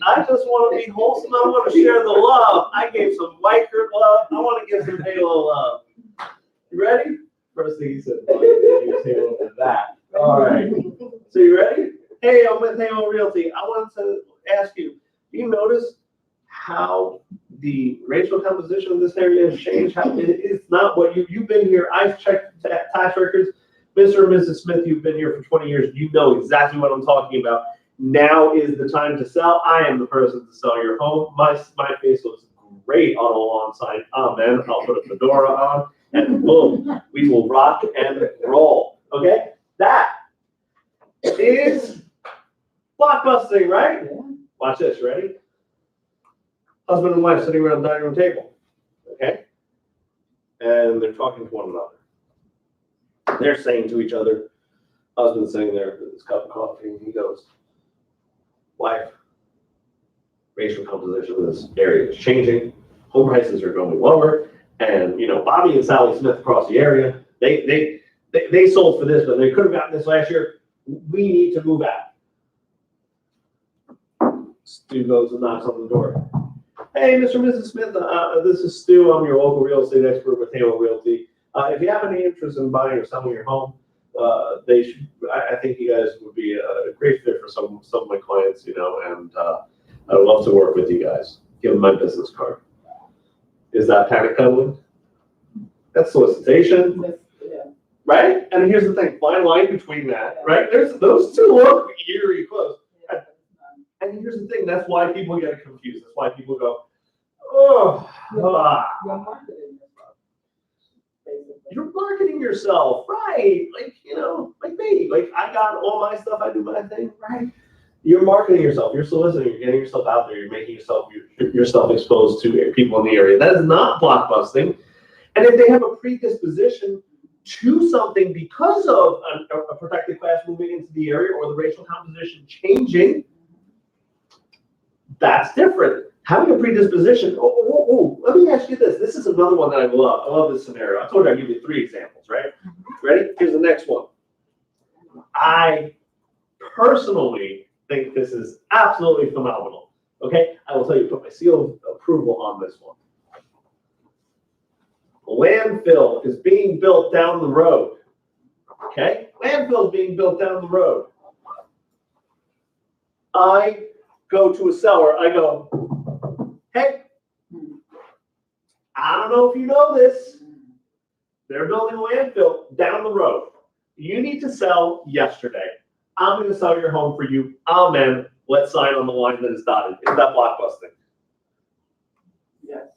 I just want to be wholesome. I want to share the love. I gave some Likert love. I want to give some Halo love. You ready? First thing he said, well, you use Halo for that. All right. So you ready? Hey, I'm with Halo Realty. I wanted to ask you, do you notice how the racial composition of this area has changed? How it's not what you've been here. I've checked tax records. Mr. and Mrs. Smith, you've been here for 20 years. You know exactly what I'm talking about. Now is the time to sell. I am the person to sell your home. My face looks great on a lawn sign. Oh man, I'll put a fedora on and boom, we will rock and roll. Okay? That is blockbusting, right? Yeah. Watch this, ready? Husband and wife sitting around the dining room table. Okay? And they're talking to one another. They're saying to each other, husband's sitting there with his cup of coffee, and he goes, wife, racial composition of this area is changing, home prices are going lower, and you know, Bobby and Sally Smith across the area, they sold for this, but they could have gotten this last year. We need to move out. Stu goes and knocks on the door. Hey, Mr. and Mrs. Smith, this is Stu. I'm your local real estate expert with Halo Realty. If you have any interest in buying or selling your home, I think you guys would be a great fit for some of my clients, you know, and I would love to work with you guys. Give them my business card. Is that panic peddling? That's solicitation, Yeah. right? And here's the thing, fine line between that, right? Those two look eerie close. And here's the thing, that's why people get confused. That's why people go, oh, You're marketing yourself, basically. you're marketing yourself, right? Like, you know, like me. Like, I got all my stuff, I do my thing, right? You're marketing yourself, you're soliciting, you're getting yourself out there, you're making yourself exposed to people in the area. That is not blockbusting. And if they have a predisposition to something because of a protected class moving into the area or the racial composition changing, that's different. Having a predisposition, let me ask you this. This is another one that I love. I love this scenario. I told you I'd give you 3 examples, right? Ready? Here's the next one. I personally think this is absolutely phenomenal, Okay, I will tell you, put my seal of approval on this one. Landfill is being built down the road. Okay, landfill is being built down the road. I go to a seller, I go, hey, I don't know if you know this, they're building a landfill down the road. You need to sell yesterday. I'm gonna sell your home for you. Amen. Let's sign on the line that is dotted. Is that blockbusting? Yes.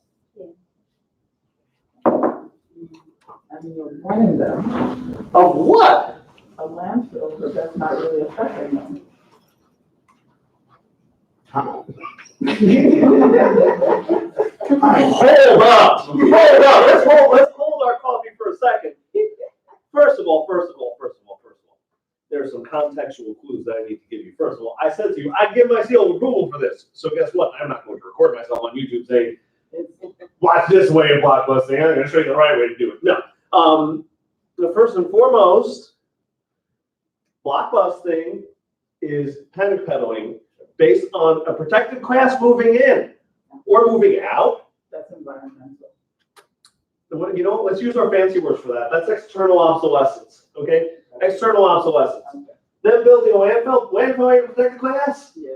I mean, you're warning them Of what? of landfill, but that's not really affecting them. Hold up. Let's hold our coffee for a second. First of all, there's some contextual clues that I need to give you. First of all, I said to you, I give my seal of approval for this. So guess what? I'm not going to record myself on YouTube saying, watch this way of blockbusting. I'm going to show you the right way to do it. No. The first and foremost, blockbusting is panic peddling based on a protected class moving in or moving out. That's environmental. You know, let's use our fancy words for that. That's external obsolescence. Okay, external obsolescence. Okay. Then building a landfill in protected class. Yeah.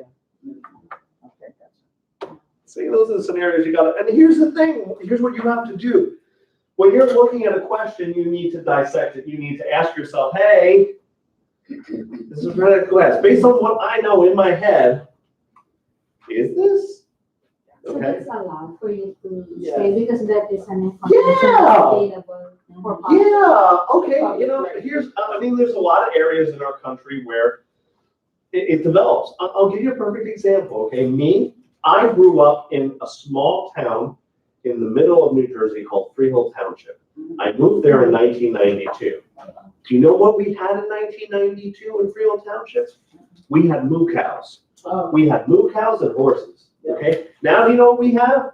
Okay, gotcha. See, those are the scenarios you got to. And here's the thing. Here's what you have to do. When you're looking at a question, you need to dissect it. You need to ask yourself, hey, this is protected class. Based on what I know in my head, is this? So Okay. that's allowed for you to Yeah. say because that is an information Yeah. available for public. Yeah, okay, you know, there's a lot of areas in our country where it develops. I'll give you a perfect example, okay? I grew up in a small town in the middle of New Jersey called Freehold Township. I moved there in 1992. Do you know what we had in 1992 in Freehold Township? We had moo cows. Oh, We had moo cows and horses, okay? Now, do you know what we have?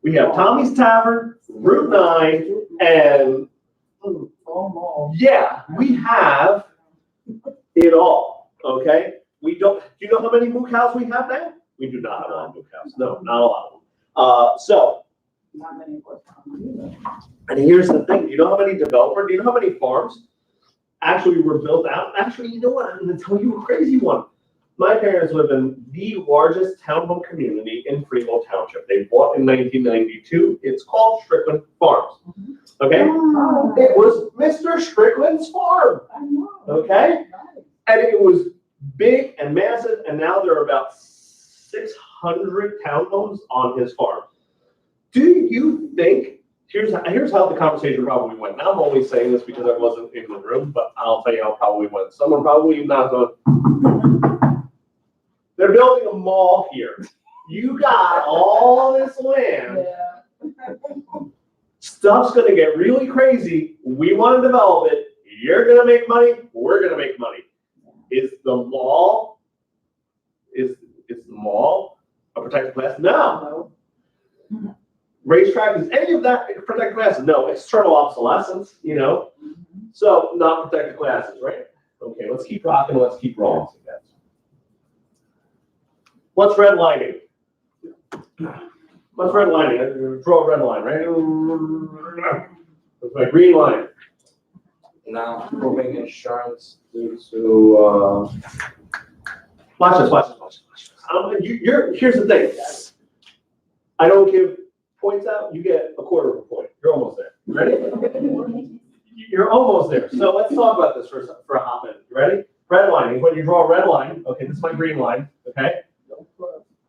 We have Tommy's Tavern, Route 9, and more. yeah, we have it all, okay? Do you know how many moo cows we have now? We do not have a lot of moo cows. No, not a lot of them. So, Not many horsepower either. and here's the thing, do you know how many farms actually were built out? Actually, you know what, I'm gonna tell you a crazy one. My parents live in the largest townhome community in Freehold Township. They bought in 1992. It's called Strickland Farms, okay? Ah. It was Mr. Strickland's farm, I know. okay? Right. And it was big and massive, and now there are about 600 townhomes on his farm. Do you think, here's how the conversation probably went. Now I'm only saying this because I wasn't in the room, but I'll tell you how it probably went. Someone probably not going, they're building a mall here. You got all this land. Yeah. Stuff's gonna get really crazy. We wanna develop it. You're gonna make money, we're gonna make money. Is the mall a protected class? No. No. Racetrack, is any of that protected classes? No. External obsolescence, you know? So not protected classes, right? Okay, let's keep rocking, let's keep rolling. What's redlining? What's redlining? I draw a red line, right? That's my green line. Not proving insurance due to, Watch this. Here's the thing. I don't give points out, you get a quarter of a point. You're almost there. Ready? You're almost there. So let's talk about this for a hot minute. You ready? Redlining, when you draw a red line, okay, this is my green line, okay?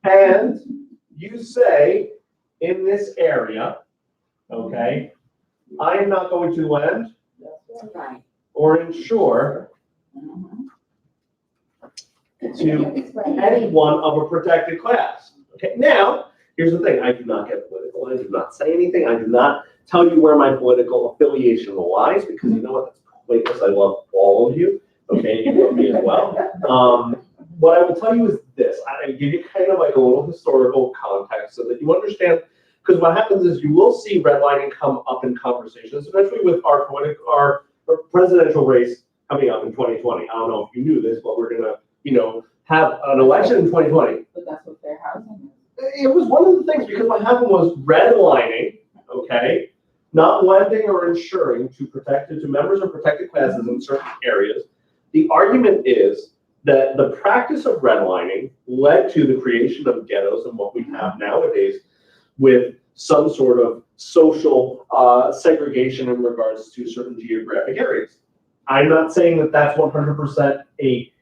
And you say, in this area, okay, I am not going to lend Right. or insure Mhm. to anyone of a protected class. Okay, now, here's the thing, I do not get political, I do not say anything, I do not tell you where my political affiliation lies, because you know what, that's pointless, I love all of you, okay, you love me as well. What I will tell you is this, I give you kind of like a little historical context so that you understand, because what happens is you will see redlining come up in conversations, especially with our presidential race coming up in 2020. I don't know if you knew this, but we're gonna, have an election in 2020. But that's what their housing it was one of the things, because what happened was redlining, okay? Not lending or insuring to members of protected classes in certain areas. The argument is that the practice of redlining led to the creation of ghettos and what we have nowadays with some sort of social segregation in regards to certain geographic areas. I'm not saying that that's 100% a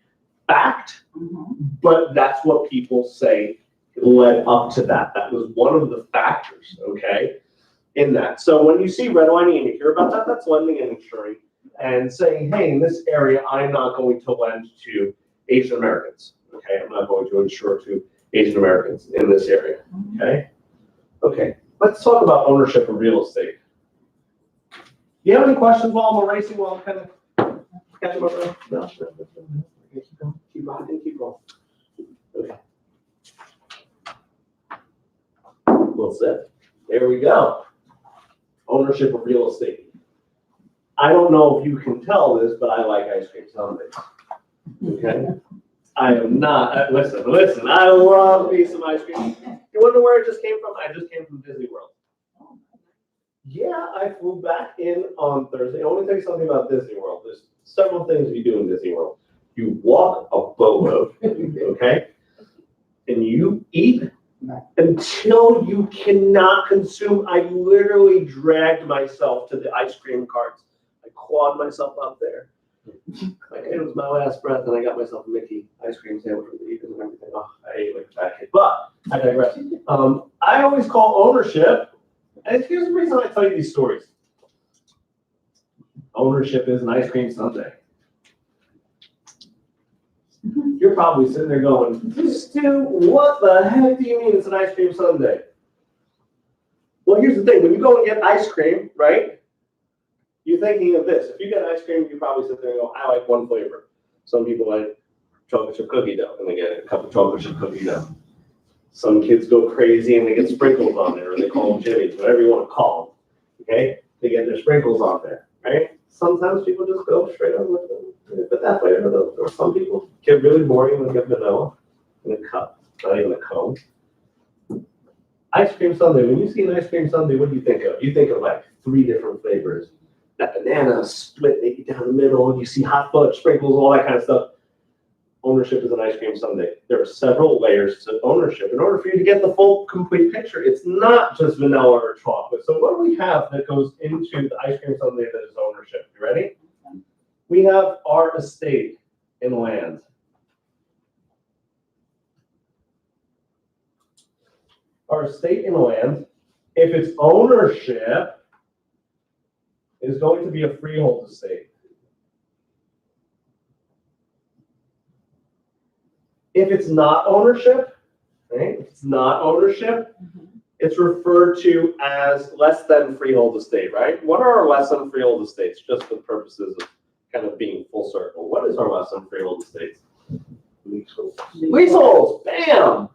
fact, but that's what people say led up to that. That was one of the factors, okay, in that. So when you see redlining and you hear about that, that's lending and insuring and saying, hey, in this area, I'm not going to lend to Asian Americans, okay? I'm not going to insure to Asian Americans in this area, okay? Okay, let's talk about ownership of real estate. Do you have any questions while I'm erasing, while I'm kind of catching up? No? Keep going, keep rocking, keep going. Okay. We'll sit. There we go. Ownership of real estate. I don't know if you can tell this, but I like ice cream sundaes. Okay? I am not, listen, I love me some ice cream. You wonder where it just came from? I just came from Disney World. Yeah, I flew back in on Thursday. I want to tell you something about Disney World. There's several things you do in Disney World. You walk a boatload, okay? And you eat until you cannot consume. I literally dragged myself to the ice cream carts. I clawed myself up there. Like, it was my last breath, and I got myself a Mickey ice cream sandwich with the Eagles and everything. Oh, I ate like a fat kid. But I digress. I always call ownership, and here's the reason I tell you these stories. Ownership is an ice cream sundae. You're probably sitting there going, Stu, what the heck do you mean it's an ice cream sundae? Well, here's the thing. When you go and get ice cream, right, you're thinking of this. If you get ice cream, you probably sit there and go, I like one flavor. Some people like chocolate chip cookie dough, and they get a cup of chocolate chip cookie dough. Some kids go crazy and they get sprinkles on there, or they call them jimmies, whatever you want to call them, okay? They get their sprinkles on there, right? Sometimes people just go straight up with them. But that flavor, though, or some people get really boring and get vanilla in a cup, not even a cone. Ice cream sundae, when you see an ice cream sundae, what do you think of? You think of like 3 different flavors. That banana split maybe down the middle, you see hot fudge sprinkles, all that kind of stuff. Ownership is an ice cream sundae. There are several layers to ownership. In order for you to get the full, complete picture, it's not just vanilla or chocolate. So what do we have that goes into the ice cream sundae that is ownership? You ready? We have our estate in land. Our estate in land, if it's ownership, is going to be a freehold estate. If it's not ownership, right? If it's not ownership, it's referred to as less than freehold estate, right? What are our less than freehold estates? Just for the purposes of kind of being full circle. What is our less than freehold estates? Leaseholds, bam!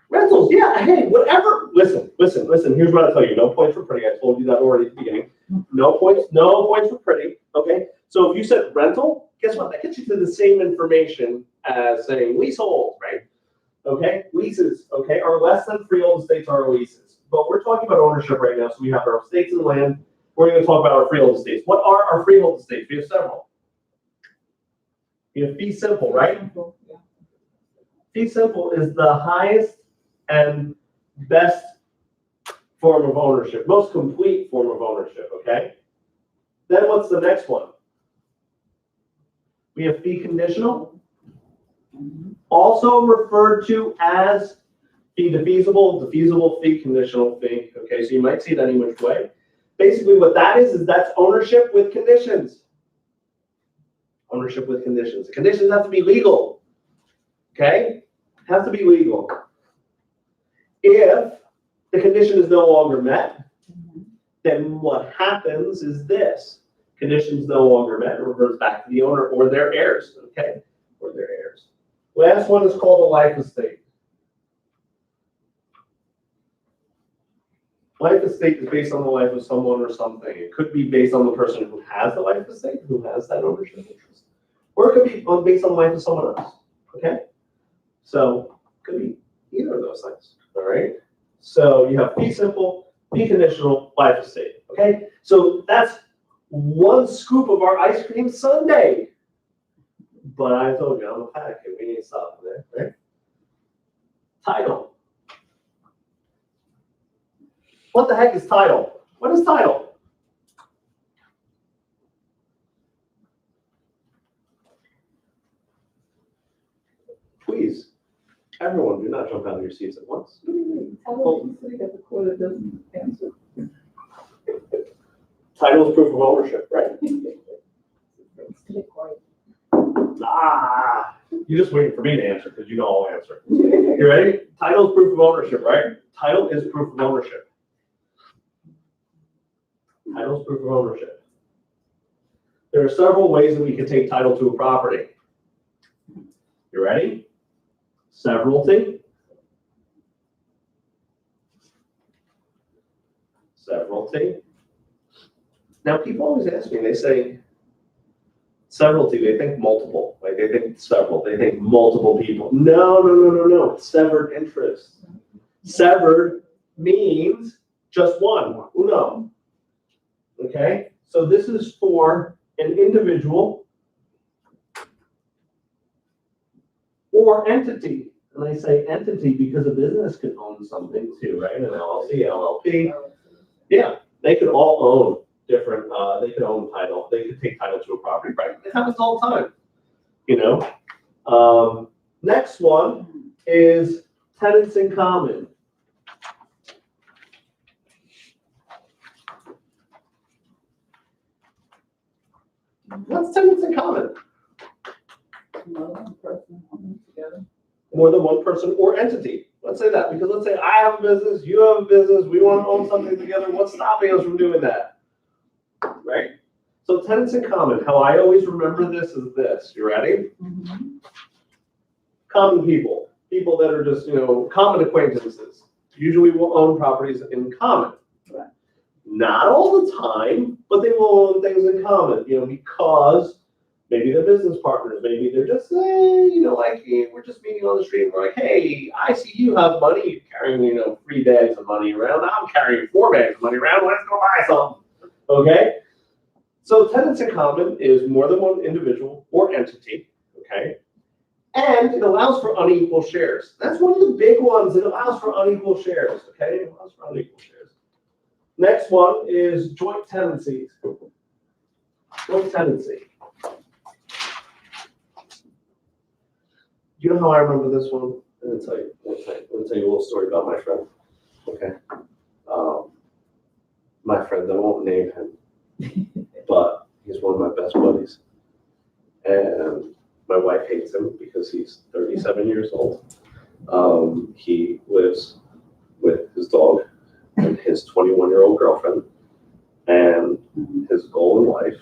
Rentals, yeah, hey, whatever. Listen, here's what I'll tell you. No points for pretty. I told you that already at the beginning. No points for pretty, okay? So if you said rental, guess what? That gets you to the same information as saying leasehold, right? Okay, leases, okay, our less than freehold estates are our leases. But we're talking about ownership right now, so we have our estates and land. We're going to talk about our freehold estates. What are our freehold estates? We have several. We have fee simple, right? Fee simple is the highest and best form of ownership, most complete form of ownership, okay? Then what's the next one? We have fee conditional, also referred to as fee defeasible, fee conditional fee, okay? So you might see it any which way. Basically what that is that's ownership with conditions. Ownership with conditions. The conditions have to be legal, okay? Have to be legal. If the condition is no longer met, then what happens is this. Conditions no longer met, it reverts back to the owner or their heirs, okay? Or their heirs. Last one is called a life estate. Life estate is based on the life of someone or something. It could be based on the person who has the life estate, who has that ownership interest. Or it could be based on the life of someone else, okay? So, it could be either of those. those things, all right? So you have fee simple, fee conditional, life estate, okay? So that's one scoop of our ice cream sundae. But I told you, I'm a packet, we need to stop there, right? Title. What the heck is title? What is title? Please, everyone, do not jump out of your seats at once. Title deed that the court doesn't answer. Title is proof of ownership, right? Ah, you're just waiting for me to answer because you know I'll answer. You ready? Title is proof of ownership, right? Title is proof of ownership. Title is proof of ownership. There are several ways that we can take title to a property. You ready? Severalty. Severalty. Now, people always ask me, they say, severalty, they think multiple, like they think several, they think multiple people. No. It's severed interest. Severed means just one, uno. Okay? So this is for an individual or entity. And I say entity because a business could own something too, right? An LLC, LLP. Yeah, they could all own different, they could own title, they could take title to a property, right? It happens all the time, you know? Next one is tenants in common. What's tenants in common? More than one person owning together. More than one person or entity. Let's say that, because let's say I have a business, you have a business, we want to own something together, what's stopping us from doing that? Right? So tenants in common, how I always remember this is this. You ready? Common people. People that are just, you know, common acquaintances. Usually will own properties in common. Right. Not all the time, but they will own things in common, you know, because maybe they're business partners, maybe they're just, you know, like we're just meeting on the street and we're like, hey, I see you have money, you're carrying, you know, 3 bags of money around, I'm carrying 4 bags of money around, let's go buy something, okay? So tenants in common is more than one individual or entity, okay? And it allows for unequal shares. That's one of the big ones, it allows for unequal shares, okay? It allows for unequal shares. Next one is joint tenancies. Joint tenancy. You know how I remember this one? I'm gonna tell you a little story about my friend. Okay. My friend, I won't name him, but he's one of my best buddies. And my wife hates him because he's 37 years old. He lives with his dog and his 21-year-old girlfriend. And his goal in life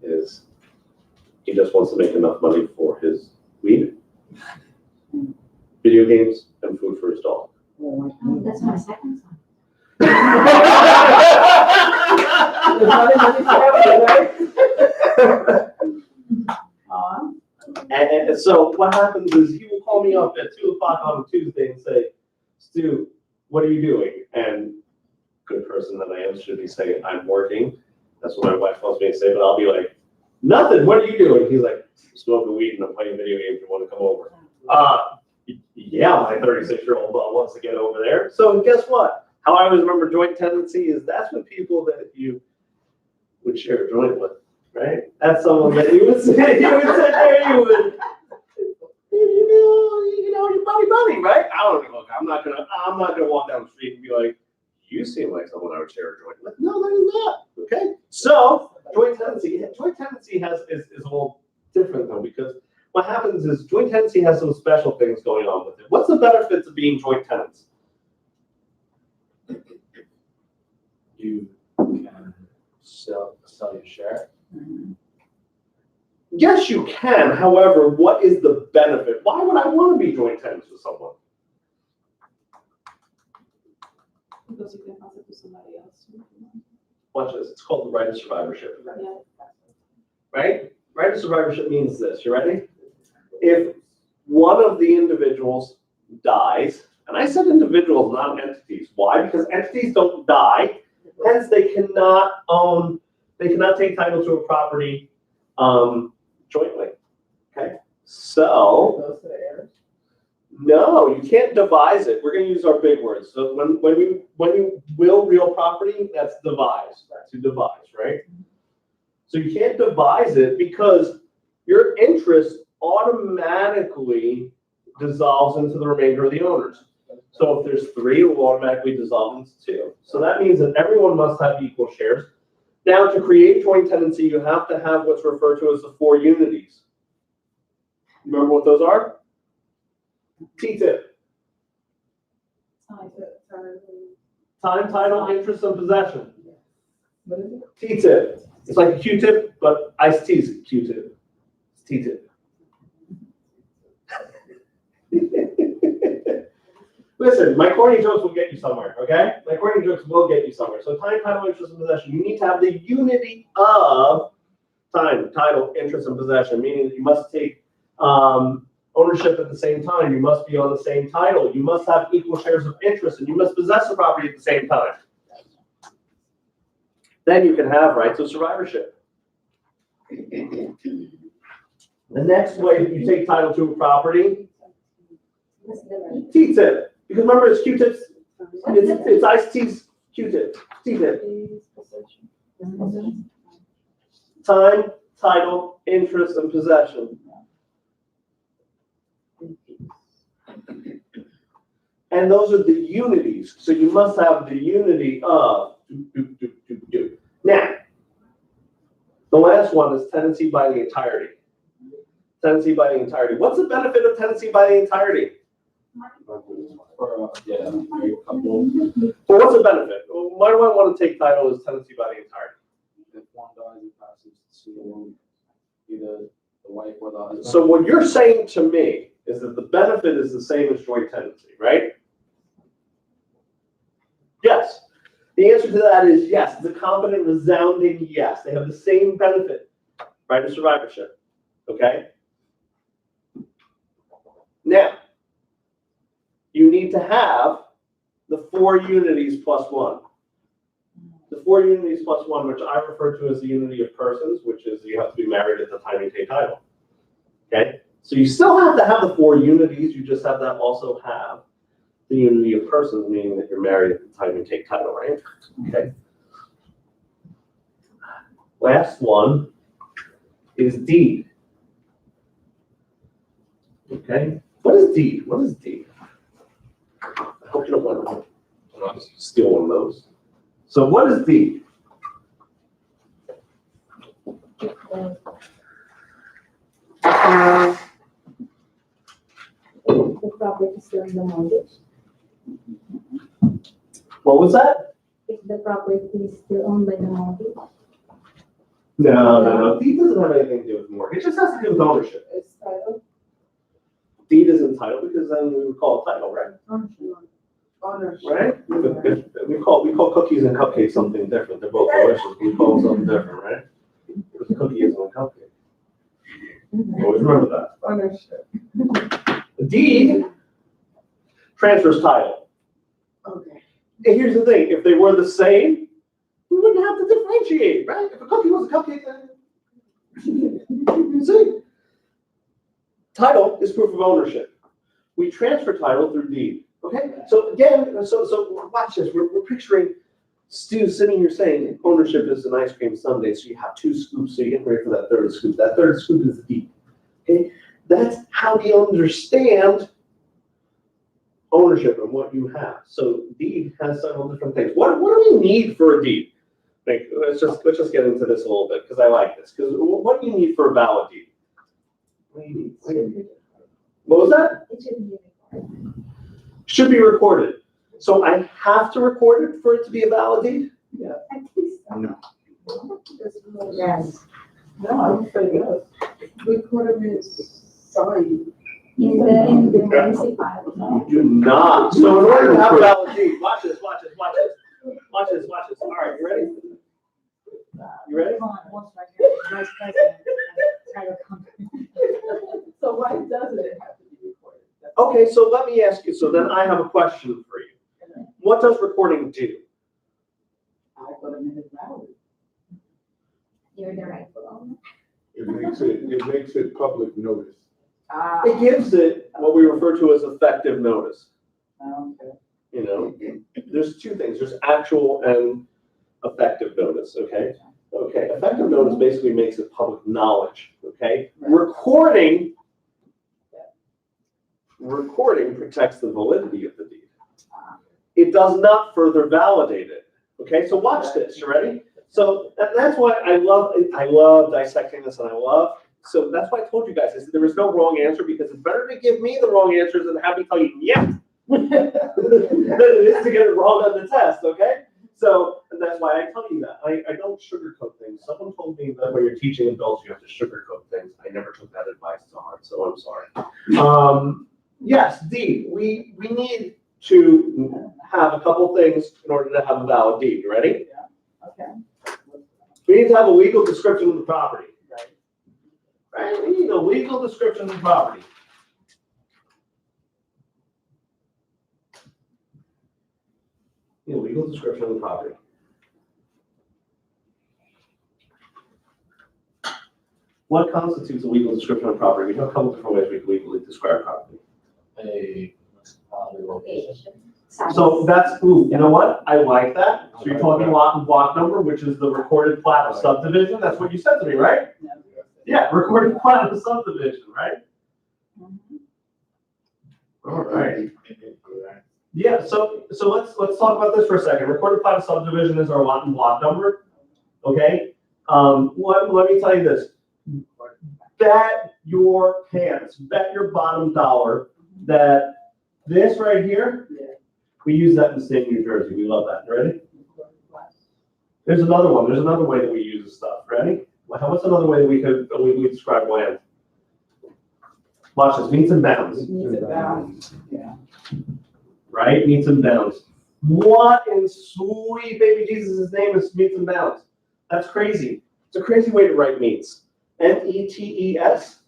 is he just wants to make enough money for his weed, video games, and food for his dog. Oh, that's my second son. And so what happens is he will call me up at 2 o'clock on a Tuesday and say, Stu, what are you doing? And good person that I am should be saying, I'm working. That's what my wife wants me to say, but I'll be like, nothing, what are you doing? He's like, smoking weed and I'm playing video games, you want to come over? Yeah, my 36-year-old wants to get over there. So guess what? How I always remember joint tenancy is that's when people that you would share a joint with, right? That's someone that you would sit there, you would, you know, your buddy, right? I don't know, look, I'm not gonna walk down the street and be like, you seem like someone I would share a joint with. No, that is not, okay? So, joint tenancy is a little different though, because what happens is joint tenancy has some special things going on with it. What's the benefits of being joint tenants? You can sell your share. Yes, you can. However, what is the benefit? Why would I want to be joint tenants with someone? Because you can pass it to somebody else. Watch this. It's called the right of survivorship. Yeah. Right? Right of survivorship means this. You ready? If one of the individuals dies And I said individuals, not entities. Why? Because entities don't die, hence they cannot take title to a property jointly. Okay? So, Goes to the heirs. no, you can't devise it. We're gonna use our big words. So when you will real property, that's devise, to devise, right? So you can't devise it because your interest automatically dissolves into the remainder of the owners. So if there's 3, it will automatically dissolve into 2. So that means that everyone must have equal shares. Now, to create joint tenancy, you have to have what's referred to as the 4 unities. Remember what those are? T-tip. Time, title, interest, and possession. What is it? T-tip. It's like a Q-tip, but iced tea's Q-tip. It's T-tip. Listen, my corny jokes will get you somewhere, okay? My corny jokes will get you somewhere. So time, title, interest, and possession. You need to have the unity of time, title, interest, and possession, meaning that you must take ownership at the same time. You must be on the same title. You must have equal shares of interest, and you must possess the property at the same time. Then you can have rights of survivorship. The next way that you take title to a property, T-tip. Because remember, it's Q-tips. It's iced tea's Q-tip. T-tip. Time, title, interest, and possession. And those are the unities. So you must have the unity of Now, the last one is tenancy by the entirety. Tenancy by the entirety. What's the benefit of tenancy by the entirety? For, yeah, married couple, Well, what's the benefit? Well, why do I want to take title as tenancy by the entirety? if one dies, it passes to either the wife or the husband. So what you're saying to me is that the benefit is the same as joint tenancy, right? Yes. The answer to that is yes. It's a confident, resounding yes. They have the same benefit, right, of survivorship. Okay? Now, you need to have the 4 unities plus 1. The 4 unities plus 1, which I refer to as the unity of persons, which is you have to be married at the time you take title. Okay? So you still have to have the 4 unities, you just have to also have the unity of persons, meaning that you're married at the time you take title, right? Okay. Last one is deed. Okay? What is deed? What is deed? I hope you don't want to steal one of those. So what is deed? The property is still in the mortgage. What was that? If the property is still owned by the mortgage. No. Deed doesn't have anything to do with mortgage. It just has to do with ownership. It's title. Deed is entitled because then we would call it title, right? Ownership. Right? We call cookies and cupcakes something different. They're both delicious. We call them something different, right? Because a cookie isn't a cupcake. Always remember that. Ownership. A deed transfers title. Okay. And here's the thing, if they were the same, we wouldn't have to differentiate, right? If a cookie was a cupcake, then see? Title is proof of ownership. We transfer title through deed. Okay? So again, so watch this. We're picturing Stu sitting here saying ownership is an ice cream sundae, so you have 2 scoops, so you get ready for that 3rd scoop. That 3rd scoop is deed. Okay? That's how we understand ownership and what you have. So deed has several different things. What do we need for a deed? Like, let's just get into this a little bit because I like this. Because what do you need for a valid deed? What do you need? What was that? It should be recorded. Should be recorded. So I have to record it for it to be a valid deed? I think so. Yes. No, I would say yes. Recorded means signed. In the municipality. You do not. So in order to have a valid deed, watch this. All right, you ready? You ready? Vice President, title company. So why doesn't it have to be recorded? Okay, so let me ask you, so then I have a question for you. What does recording do? I put them in his valid. You're the rightful owner. It makes it public notice. Ah, It gives it what we refer to as effective notice. okay. You know, there's two things, there's actual and effective notice, okay? Okay, effective notice basically makes it public knowledge, okay? Right. Recording protects the validity of the deed. It does not further validate it, okay? So watch this, you ready? So that's why I love dissecting this, and so that's why I told you guys, I said there is no wrong answer, because it's better to give me the wrong answers than have me tell you, yeah, than it is to get it wrong on the test, okay? So, and that's why I tell you that. I don't sugarcoat things. Someone told me that when you're teaching adults, you have to sugarcoat things. I never took that advice to heart, so I'm sorry. Yes, deed. We need to have a couple things in order to have a valid deed. You ready? Okay. We need to have a legal description of the property. Right? We need a legal description of the property. A legal description of the property. What constitutes a legal description of property? We have a couple different ways we can legally describe property. A Location. So that's, ooh, you know what? I like that. So you're talking lot and block number, which is the recorded plat of subdivision. That's what you said to me, right? Yeah, recorded plat of subdivision, right? All right. Yeah, so let's talk about this for a second. Recorded plat of subdivision is our lot and block number. Okay? Let me tell you this. Bet your pants, bet your bottom dollar that this right here, we use that in the state of New Jersey. We love that. Ready? There's another one. There's another way that we use this stuff. Ready? What's another way that we describe land? Watch this. Meets and bounds. Needs a balance, yeah. Right? Meets and bounds. What in sweet baby Jesus' name is meets and bounds? That's crazy. It's a crazy way to write meets. M-E-T-E-S.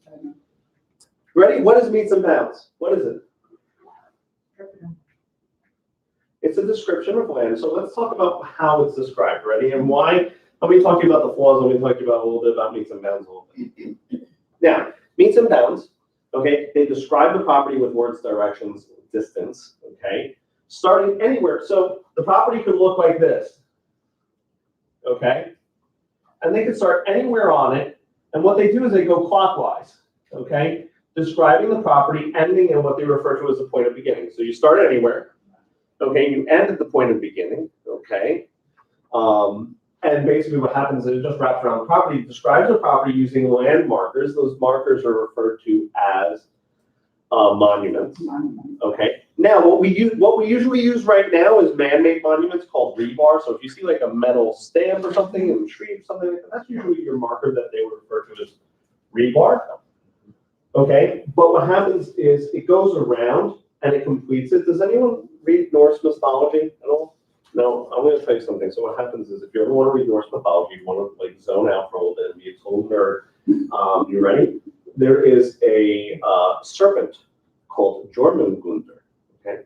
Ready? What is meets and bounds? What is it? It's a description of land. So let's talk about how it's described. Ready? And why? Let me talk to you about the flaws. Let me talk to you about a little bit about meets and bounds a little bit. Now, meets and bounds. Okay, they describe the property with words, directions, distance. Okay, starting anywhere. So the property could look like this. Okay, and they could start anywhere on it. And what they do is they go clockwise. Okay, describing the property, ending in what they refer to as the point of beginning. So you start anywhere. Okay, you end at the point of beginning. Okay, and basically what happens is it just wraps around the property. It describes the property using land markers. Those markers are referred to as monuments. Okay. Now, what we usually use right now is man-made monuments called rebar. So if you see like a metal stamp or something in a tree or something like that, that's usually your marker that they would refer to as rebar. Okay. But what happens is it goes around and it completes it. Does anyone read Norse mythology at all? No, I'm going to tell you something. So what happens is if you ever want to read Norse mythology, you want to like zone out for a little bit and be a total nerd. You ready? There is a serpent called Jormungandr. Okay,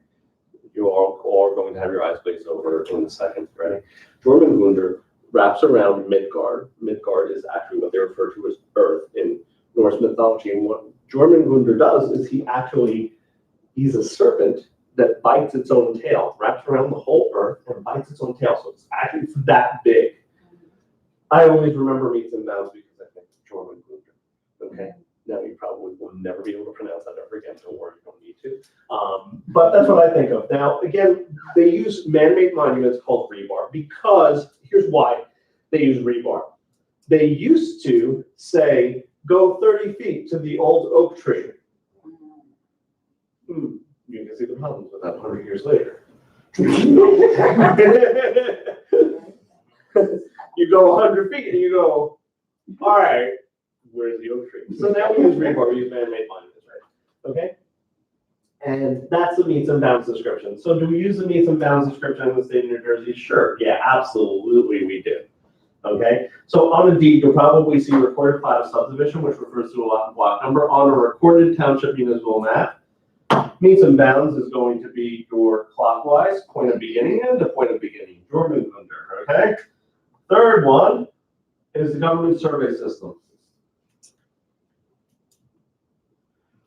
you all are going to have your eyes glazed over in a second. Ready? Jormungandr wraps around Midgard. Midgard is actually what they refer to as Earth in Norse mythology. And what Jormungandr does is he's a serpent that bites its own tail, wraps around the whole Earth and bites its own tail. So it's actually that big. I always remember meets and bounds because I think Jormungandr. Okay. Now you probably will never be able to pronounce that ever again. Don't worry, you don't need to. But that's what I think of. Now, again, they use man-made monuments called rebar because here's why they use rebar. They used to say, go 30 feet to the old oak tree. You can see the problems with that 100 years later. You go 100 feet and you go, all right, where's the oak tree? So now we use rebar, we use man-made monuments, right? Okay? And that's the meets and bounds description. So do we use the meets and bounds description in the state of New Jersey? Sure, yeah, absolutely we do. Okay? So on a deed, you'll probably see recorded plat of subdivision, which refers to a lot and block number on a recorded township municipal map. Meets and bounds is going to be your clockwise, point of beginning and the point of beginning, your movement, okay? Third one is the government survey system.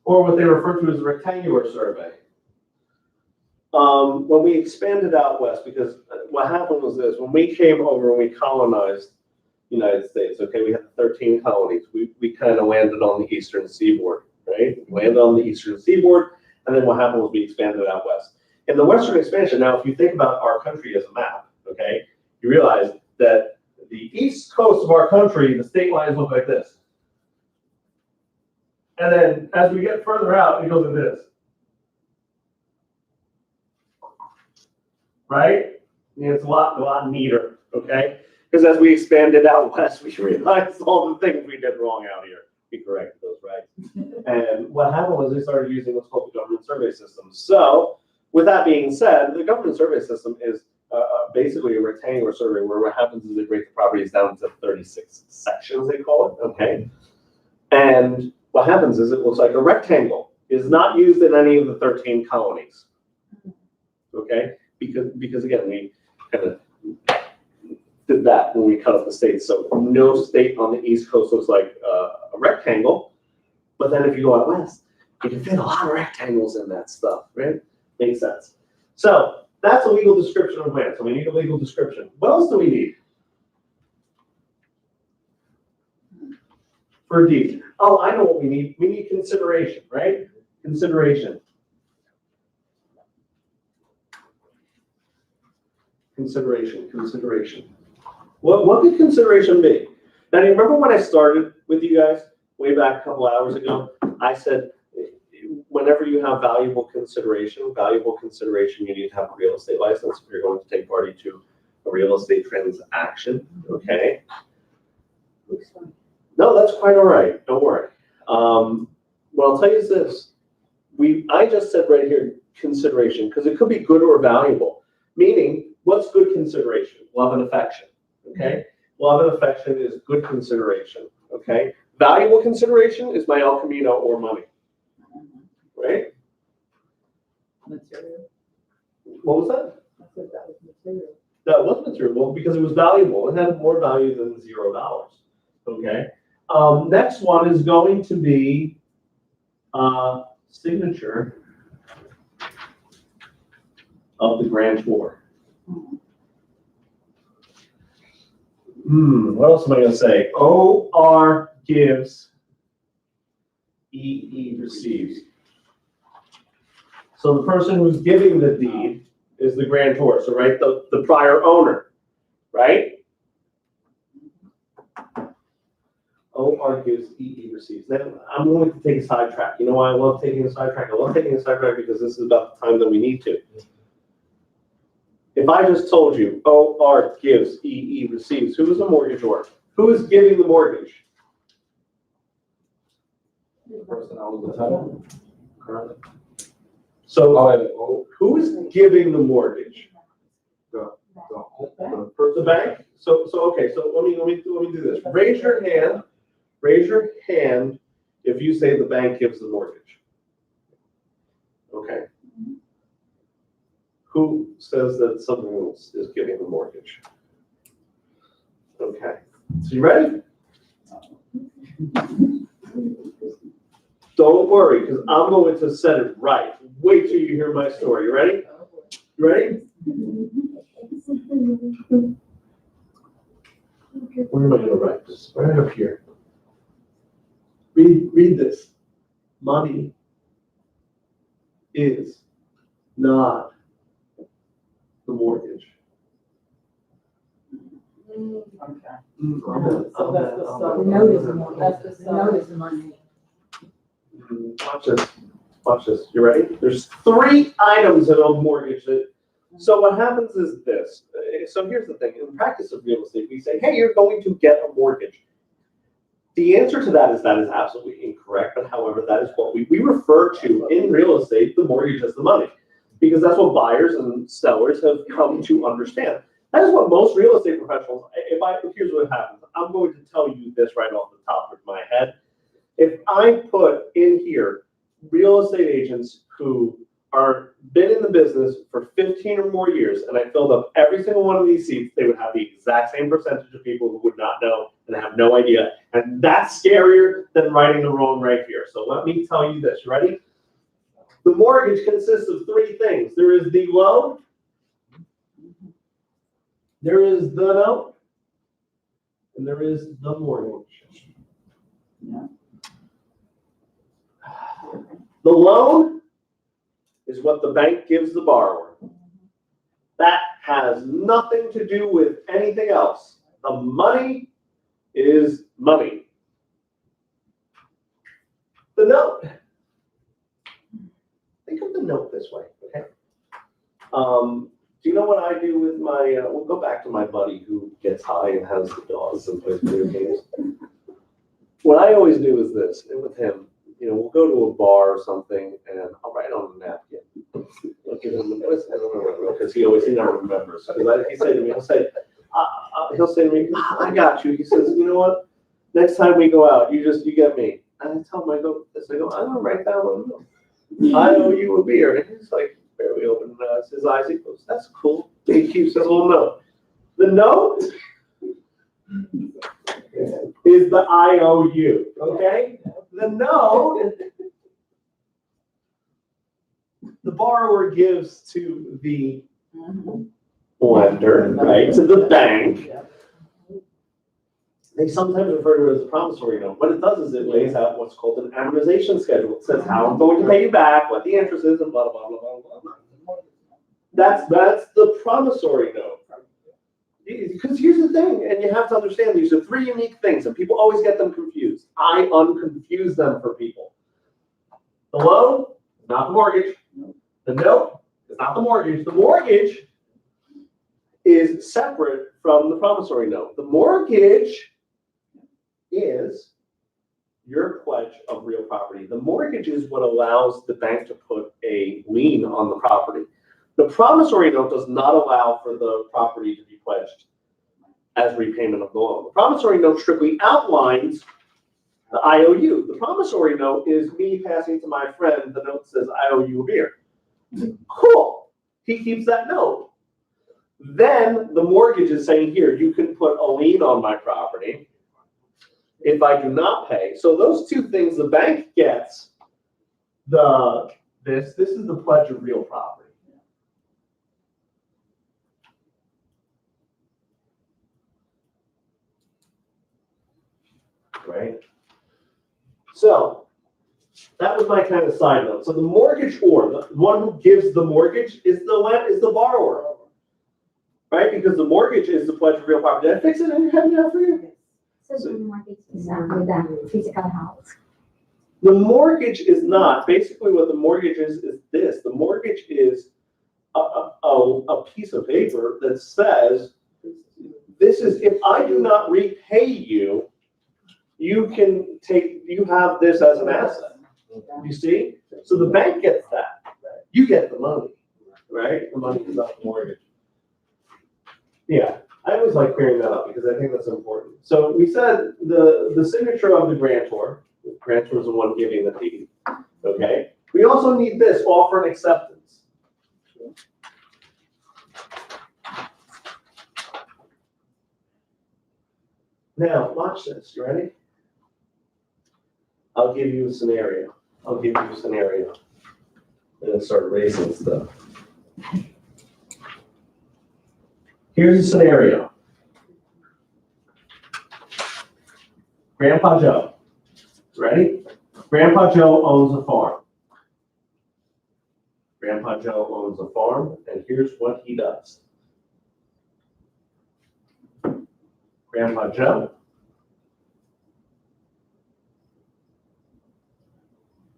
Or what they refer to as a rectangular survey. When we expanded out west, because what happened was this, when we came over and we colonized the United States, okay, we had 13 colonies. We kind of landed on the eastern seaboard, right? We landed on the eastern seaboard, and then what happened was we expanded out west. In the western expansion, now if you think about our country as a map, okay, you realize that the east coast of our country, the state lines look like this. And then as we get further out, it goes like this. Right? And it's a lot neater, okay? Because as we expanded out west, we realized all the things we did wrong out here. We corrected those, right? And what happened was they started using what's called the government survey system. So with that being said, the government survey system is basically a rectangular survey where what happens is they break the properties down into 36 sections, they call it, okay? And what happens is it looks like a rectangle. It's not used in any of the 13 colonies, okay? Because again, we kind of did that when we cut up the states. So no state on the East Coast looks like a rectangle, but then if you go out west, you can fit a lot of rectangles in that stuff, right? Makes sense. So that's a legal description of land. So we need a legal description. What else do we need? For a deed. Oh, I know what we need. We need consideration, right? Consideration. Consideration. What could consideration be? Now, do you remember when I started with you guys way back a couple hours ago? I said, whenever you have valuable consideration, you need to have a real estate license if you're going to take party to a real estate transaction, okay? No, that's quite all right. Don't worry. What I'll tell you is this. I just said right here, consideration, because it could be good or valuable. Meaning, what's good consideration? Love and affection, okay? Love and affection is good consideration, okay? Valuable consideration is my El Camino or money, right? Material. What was that? I said that was material. That was material, well, because it was valuable. It had more value than $0, okay? Next one is going to be signature of the grantor. What else am I going to say? OR gives, EE receives. So the person who's giving the deed is the grantor. So, right, the prior owner, right? OR gives, EE receives. Then I'm going to take a sidetrack. You know why I love taking a sidetrack? I love taking a sidetrack because this is about the time that we need to. If I just told you OR gives, EE receives, who is the mortgagor? Who is giving the mortgage? The person that owns the title currently. So who is giving the mortgage? The bank? So okay, so let me do this. Raise your hand. Raise your hand if you say the bank gives the mortgage. Okay. Who says that someone else is giving the mortgage? Okay. So you ready? Don't worry, because I'm going to set it right. Wait till you hear my story. You ready? You ready? Where am I going to write this? Right up here. Read this. Money is not the mortgage. Okay. So that's the start. The note is the money. That's the The start. note is the money. Watch this. Watch this. You ready? There's 3 items in a mortgage. So what happens is this. So here's the thing. In the practice of real estate, we say, hey, you're going to get a mortgage. The answer to that is absolutely incorrect. But however, that is what we refer to in real estate, the mortgage as the money. Because that's what buyers and sellers have come to understand. That is what most real estate professionals, here's what happens. I'm going to tell you this right off the top of my head. If I put in here real estate agents who are been in the business for 15 or more years, and I filled up every single one of these seats, they would have the exact same percentage of people who would not know and have no idea. And that's scarier than writing the wrong right here. So let me tell you this. You ready? The mortgage consists of three things. There is the loan, there is the note, and there is the mortgage. Yeah. The loan is what the bank gives the borrower. That has nothing to do with anything else. The money is money. The note. Think of the note this way, okay? Do you know what I do with my, we'll go back to my buddy who gets high and has the dogs and plays video games. What I always do is this, and with him, you know, we'll go to a bar or something, and I'll write on a napkin. I'll give him, because he never remembers. Because he said to me, he'll say to me, I got you. He says, you know what? Next time we go out, you get me. And I tell him, I go, I'm gonna write down one note. I owe you a beer. And he's like, barely opened his eyes. He goes, that's cool. He keeps his little note. The note is the IOU, okay? The note, the borrower gives to the lender, right, to the bank. They sometimes refer to it as a promissory note. What it does is it lays out what's called an amortization schedule. It says how I'm going to pay you back, what the interest is, and blah, blah, blah, blah, blah, blah. That's the promissory note. Because here's the thing, and you have to understand, these are three unique things, and people always get them confused. I unconfuse them for people. The loan is not the mortgage. The note is not the mortgage. The mortgage is separate from the promissory note. The mortgage is your pledge of real property. The mortgage is what allows the bank to put a lien on the property. The promissory note does not allow for the property to be pledged as repayment of the loan. The promissory note strictly outlines the IOU. The promissory note is me passing to my friend the note that says, I owe you a beer. Cool. He keeps that note. Then the mortgage is saying, here, you can put a lien on my property if I do not pay. So those two things, the bank gets this is the pledge of real property. Right? So that was my kind of side note. So the mortgagor, the one who gives the mortgage, is the borrower, right? Because the mortgage is the pledge of real property. Did I fix it in your head now for you? So the mortgage is with the physical house. The mortgage is not. Basically, what the mortgage is this. The mortgage is a piece of paper that says, this is, if I do not repay you, you have this as an asset. You see? So the bank gets that. You get the money, right? The money is not the mortgage. Yeah, I always like clearing that up because I think that's important. So we said the signature of the grantor. The grantor is the one giving the deed. Okay. We also need this, offer and acceptance. Now, watch this. You ready? I'll give you a scenario. And then start erasing stuff. Here's a scenario. Grandpa Joe. Ready? Grandpa Joe owns a farm. Grandpa Joe owns a farm, and here's what he does. Grandpa Joe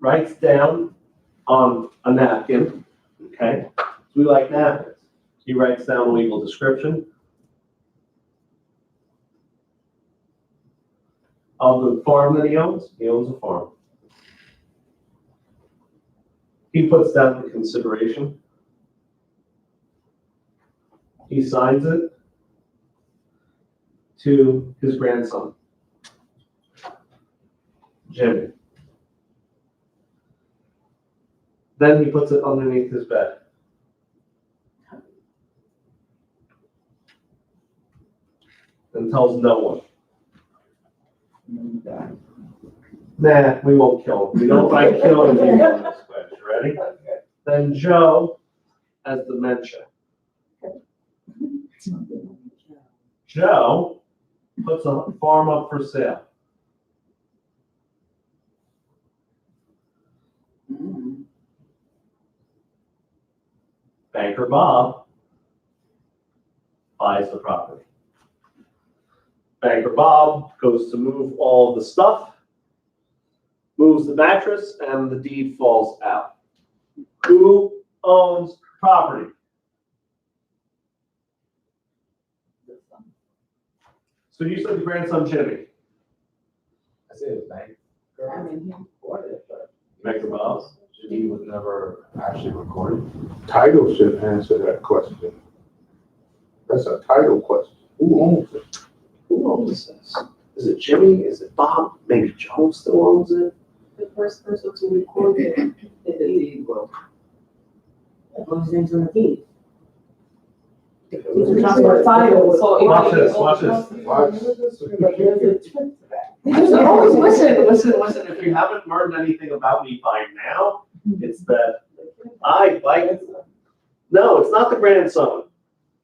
writes down on a napkin, okay? We like napkins. He writes down a legal description of the farm that he owns. He owns a farm. He puts down the consideration. He signs it to his grandson, Jimmy. Then he puts it underneath his bed. And tells no one. Nah, we won't kill him. We don't like killing people in this way. You ready? Then Joe has dementia. Joe puts a farm up for sale. Banker Bob buys the property. Banker Bob goes to move all the stuff, moves the mattress, and the deed falls out. Who owns property? So you said the grandson Jimmy. I say it was bank. I mean, he bought it, but. Banker Bob. He was never actually recorded. Title should answer that question. That's a title question. Who owns it? Who owns this? Is it Jimmy? Is it Bob? Maybe Joe still owns it? The first person to record it, the deed was. Who's name's on the deed? The transfer title, so. if Watch you- this, watch this. But there's a trick to that. Listen, if you haven't learned anything about me by now, it's that I like, no, it's not the grandson.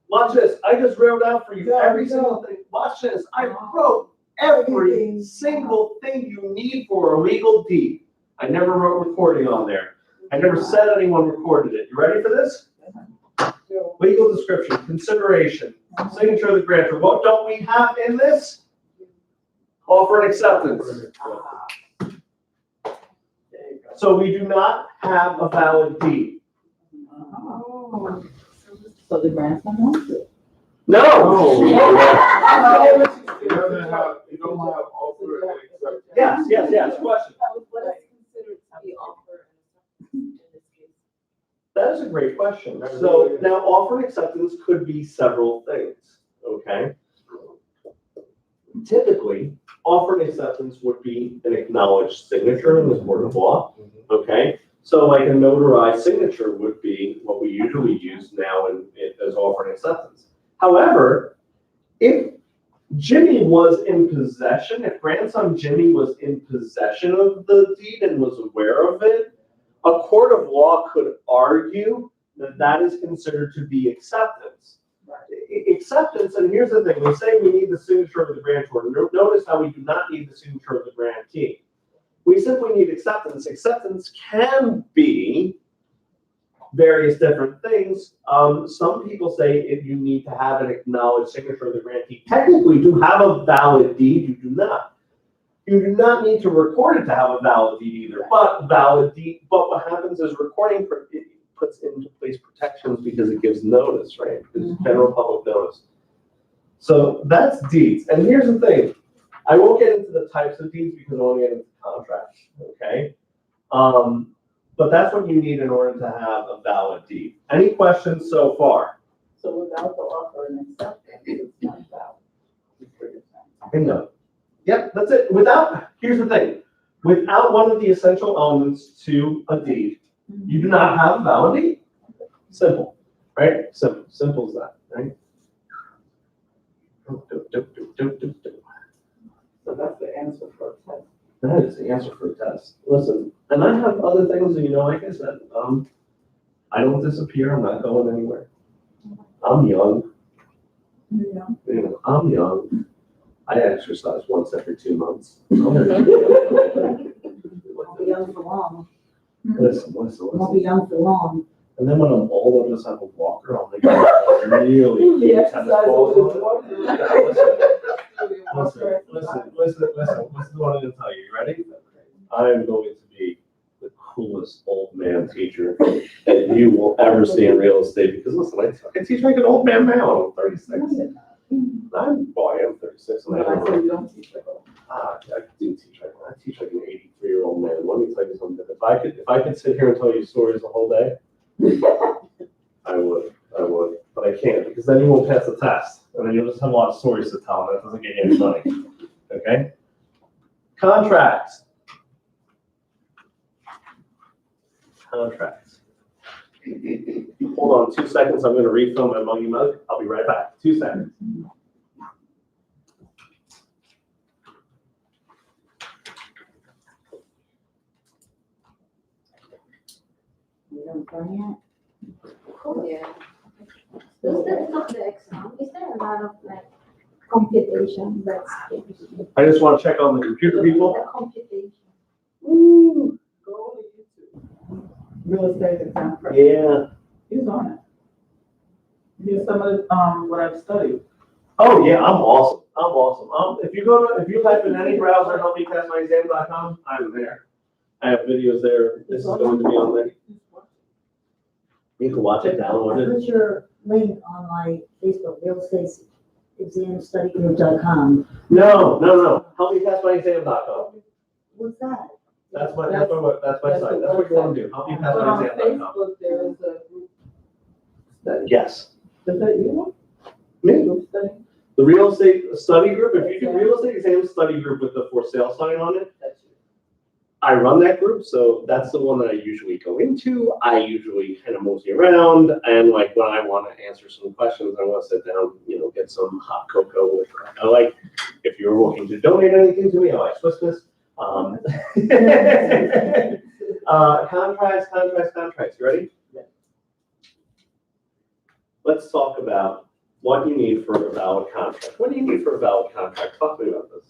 Watch this, I just wrote out for you every single thing. Watch this, I wrote every single thing you need for a legal deed. I never wrote recording on there. I never said anyone recorded it. You ready for this? Legal description, consideration, signature of the grantor. What don't we have in this? Offer and acceptance. So we do not have a valid deed. So the grandson wants it. No! You don't have offer and acceptance. Yes, question. What is considered to be offer in this case? That is a great question. So now offer and acceptance could be several things, okay? Typically, offer and acceptance would be an acknowledged signature in the court of law, okay? So like a notarized signature would be what we usually use now as offer and acceptance. However, if Jimmy was in possession, if grandson Jimmy was in possession of the deed and was aware of it, a court of law could argue that that is considered to be acceptance. Acceptance, and here's the thing, we say we need the signature of the grantor. Notice how we do not need the signature of the grantee. We simply need acceptance. Acceptance can be various different things. Some people say if you need to have an acknowledged signature of the grantee. Technically, to have a valid deed, you do not. You do not need to record it to have a valid deed either, but what happens is recording puts into place protections because it gives notice, right? Because it's general public notice. So that's deeds. And here's the thing. I won't get into the types of deeds because I want to get into contracts, okay? But that's what you need in order to have a valid deed. Any questions so far? So without the offer and acceptance, it's not valid. Bingo. Yep, that's it. Here's the thing. Without one of the essential elements to a deed, you do not have a valid deed. Simple, right? Simple as that, right? So that's the answer for a test. That is the answer for a test. Listen, and I have other things, and like I said, I don't disappear. I'm not going anywhere. I'm young. I'm young. I exercise once every 2 months. Won't be young for long. Listen. Won't be young for long. And then when I'm old, I'll just have a walker. I'll make a really The tennis exercise balls with on the it. walker. Listen. This is what I'm gonna tell you. You ready? I am going to be the coolest old man teacher that you will ever see in real estate. Because listen, I teach like an old man now. I'm 36. I am 36. And But I said you don't teach like that. I do teach like I teach like an 83-year-old man. Let me tell you something. If I could sit here and tell you stories the whole day, I would. But I can't because then you won't pass the test. And then you'll just have a lot of stories to tell, and that doesn't get you any money. Okay? Contracts. Hold on 2 seconds, I'm gonna refill my muggy mug. I'll be right back. 2 seconds. You don't find Yeah. Is that not the exam? Is there a lot of like computation that's I just wanna check on the computer people. the computation? Ooh, go to YouTube. Real estate exam. prep. Yeah. He's on it. Here's some of the, what I've studied. Oh, yeah, I'm awesome. I'm awesome. If you type in any browser, helpmepassmyexam.com, I'm there. I have videos there. This is going to be on there. You can watch it, I download it. put your link on my Facebook, realestateexamstudygroup.com. No, helpmepassmyexam.com. What's that? That's my site. That's what you want to do. But on Helpmepassmyexam.com. Facebook, there is a group study. Yes. Is that you? Me. Group study? The real estate study group, if you do real estate exam study group with the for sale sign on it, That's you. I run that group, so that's the one that I usually go into. I usually kind of mosey around, and like when I want to answer some questions, I want to sit down, get some hot cocoa with. I like if you're looking to donate anything to me, I like Swiss Miss. Contracts. You ready? Yeah. Let's talk about what you need for a valid contract. What do you need for a valid contract? Talk to me about this.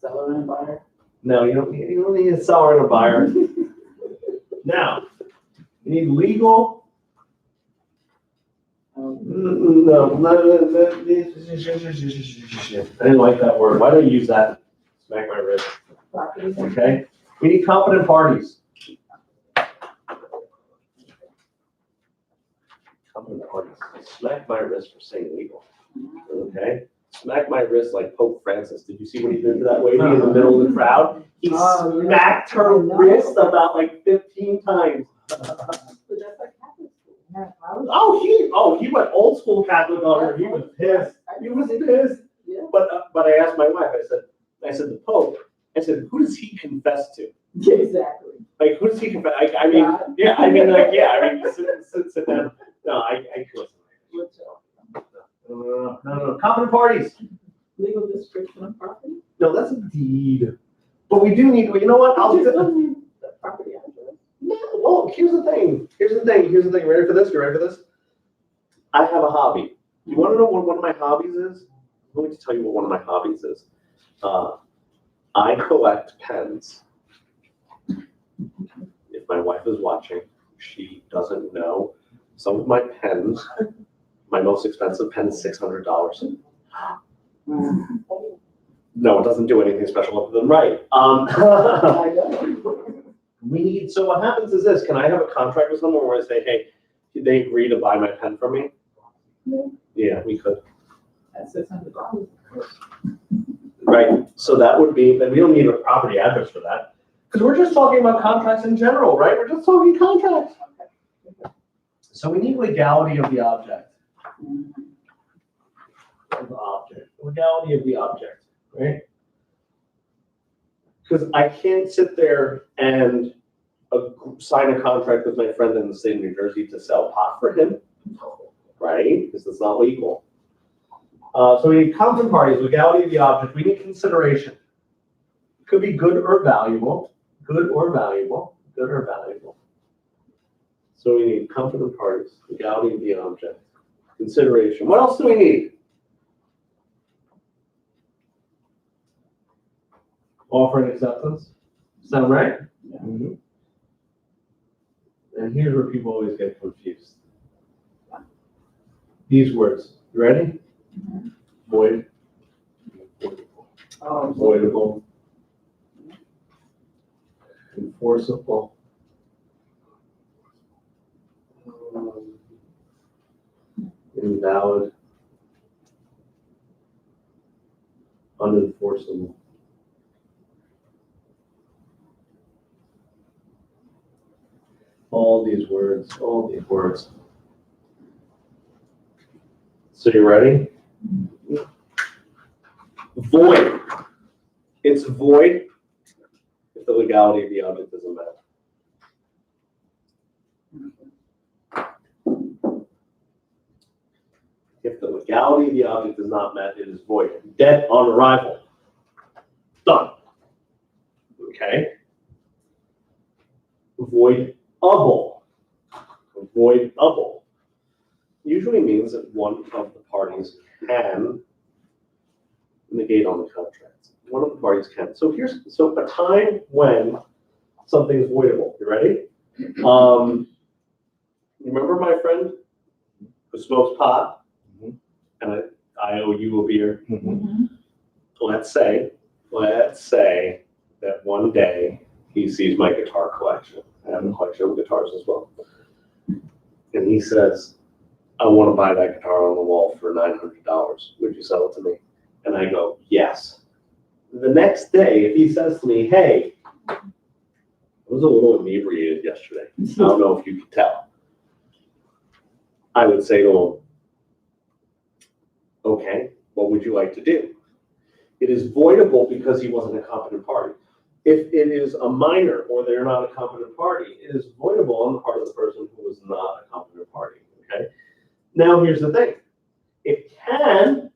Seller and buyer. No, you don't need a seller and a buyer. Now, you need legal. No, I didn't like that word. Why do I use that? Smack my wrist. Property. Okay. We need competent parties. Competent parties. Smack my wrist for saying legal. Okay. Smack my wrist like Pope Francis. Did you see what he did to that lady in the middle of the crowd? He Oh, yeah. smacked her wrist about like 15 times. But that's like Catholic school. Yeah, I was- He went old school Catholic on her. He was pissed. He was pissed. Yeah. But I asked my wife. I said the Pope. I said, who does he confess to? Exactly. Like, who does he confess? Sit down. No, I listen. No. Competent parties. Legal description of property. No, that's a deed. But we do need. You know what? You just don't need the property address. No, well, here's the thing. Ready for this? You ready for this? I have a hobby. You want to know what one of my hobbies is? I'm going to tell you what one of my hobbies is. I collect pens. If my wife is watching, she doesn't know. Some of my pens, my most expensive pen is $600. No, it doesn't do anything special other than write. I know. So what happens is this, can I have a contract with someone where I say, hey, did they agree to buy my pen from me? Yeah. Yeah, we could. That's $600. Right, so that would be, then we don't need a property address for that. Because we're just talking about contracts in general, right? We're just talking contracts. So we need legality of the object. Legality of the object, right? Because I can't sit there and sign a contract with my friend in the state of New Jersey to sell pot for him, right? Because it's not legal. So we need competent parties, legality of the object. We need consideration. Could be good or valuable. So we need competent parties, legality of the object, consideration. What else do we need? Offer and acceptance. Sound right? Yeah. Mm-hmm. And here's where people always get confused. These words. You ready? Mhm. Void. Oh, Voidable. Enforceable. Invalid. Unenforceable. All these words. So you ready? Void. It's void if if the legality of the object isn't met. If the legality of the object is not met, it is void. Debt on arrival. Done. Okay? Voidable. Voidable usually means that one of the parties can negate on the contract. One of the parties can. So so a time when something is voidable. You ready? Remember my friend who smokes pot? And I owe you a beer. Let's say that one day he sees my guitar collection. I have a collection of guitars as well. And he says, I want to buy that guitar on the wall for $900. Would you sell it to me? And I go, yes. The next day, if he says to me, hey, I was a little inebriated yesterday. I don't know if you can tell. I would say to him, okay, what would you like to do? It is voidable because he wasn't a competent party. If it is a minor or they're not a competent party, it is voidable on the part of the person who was not a competent party. Okay. Now here's the thing: it can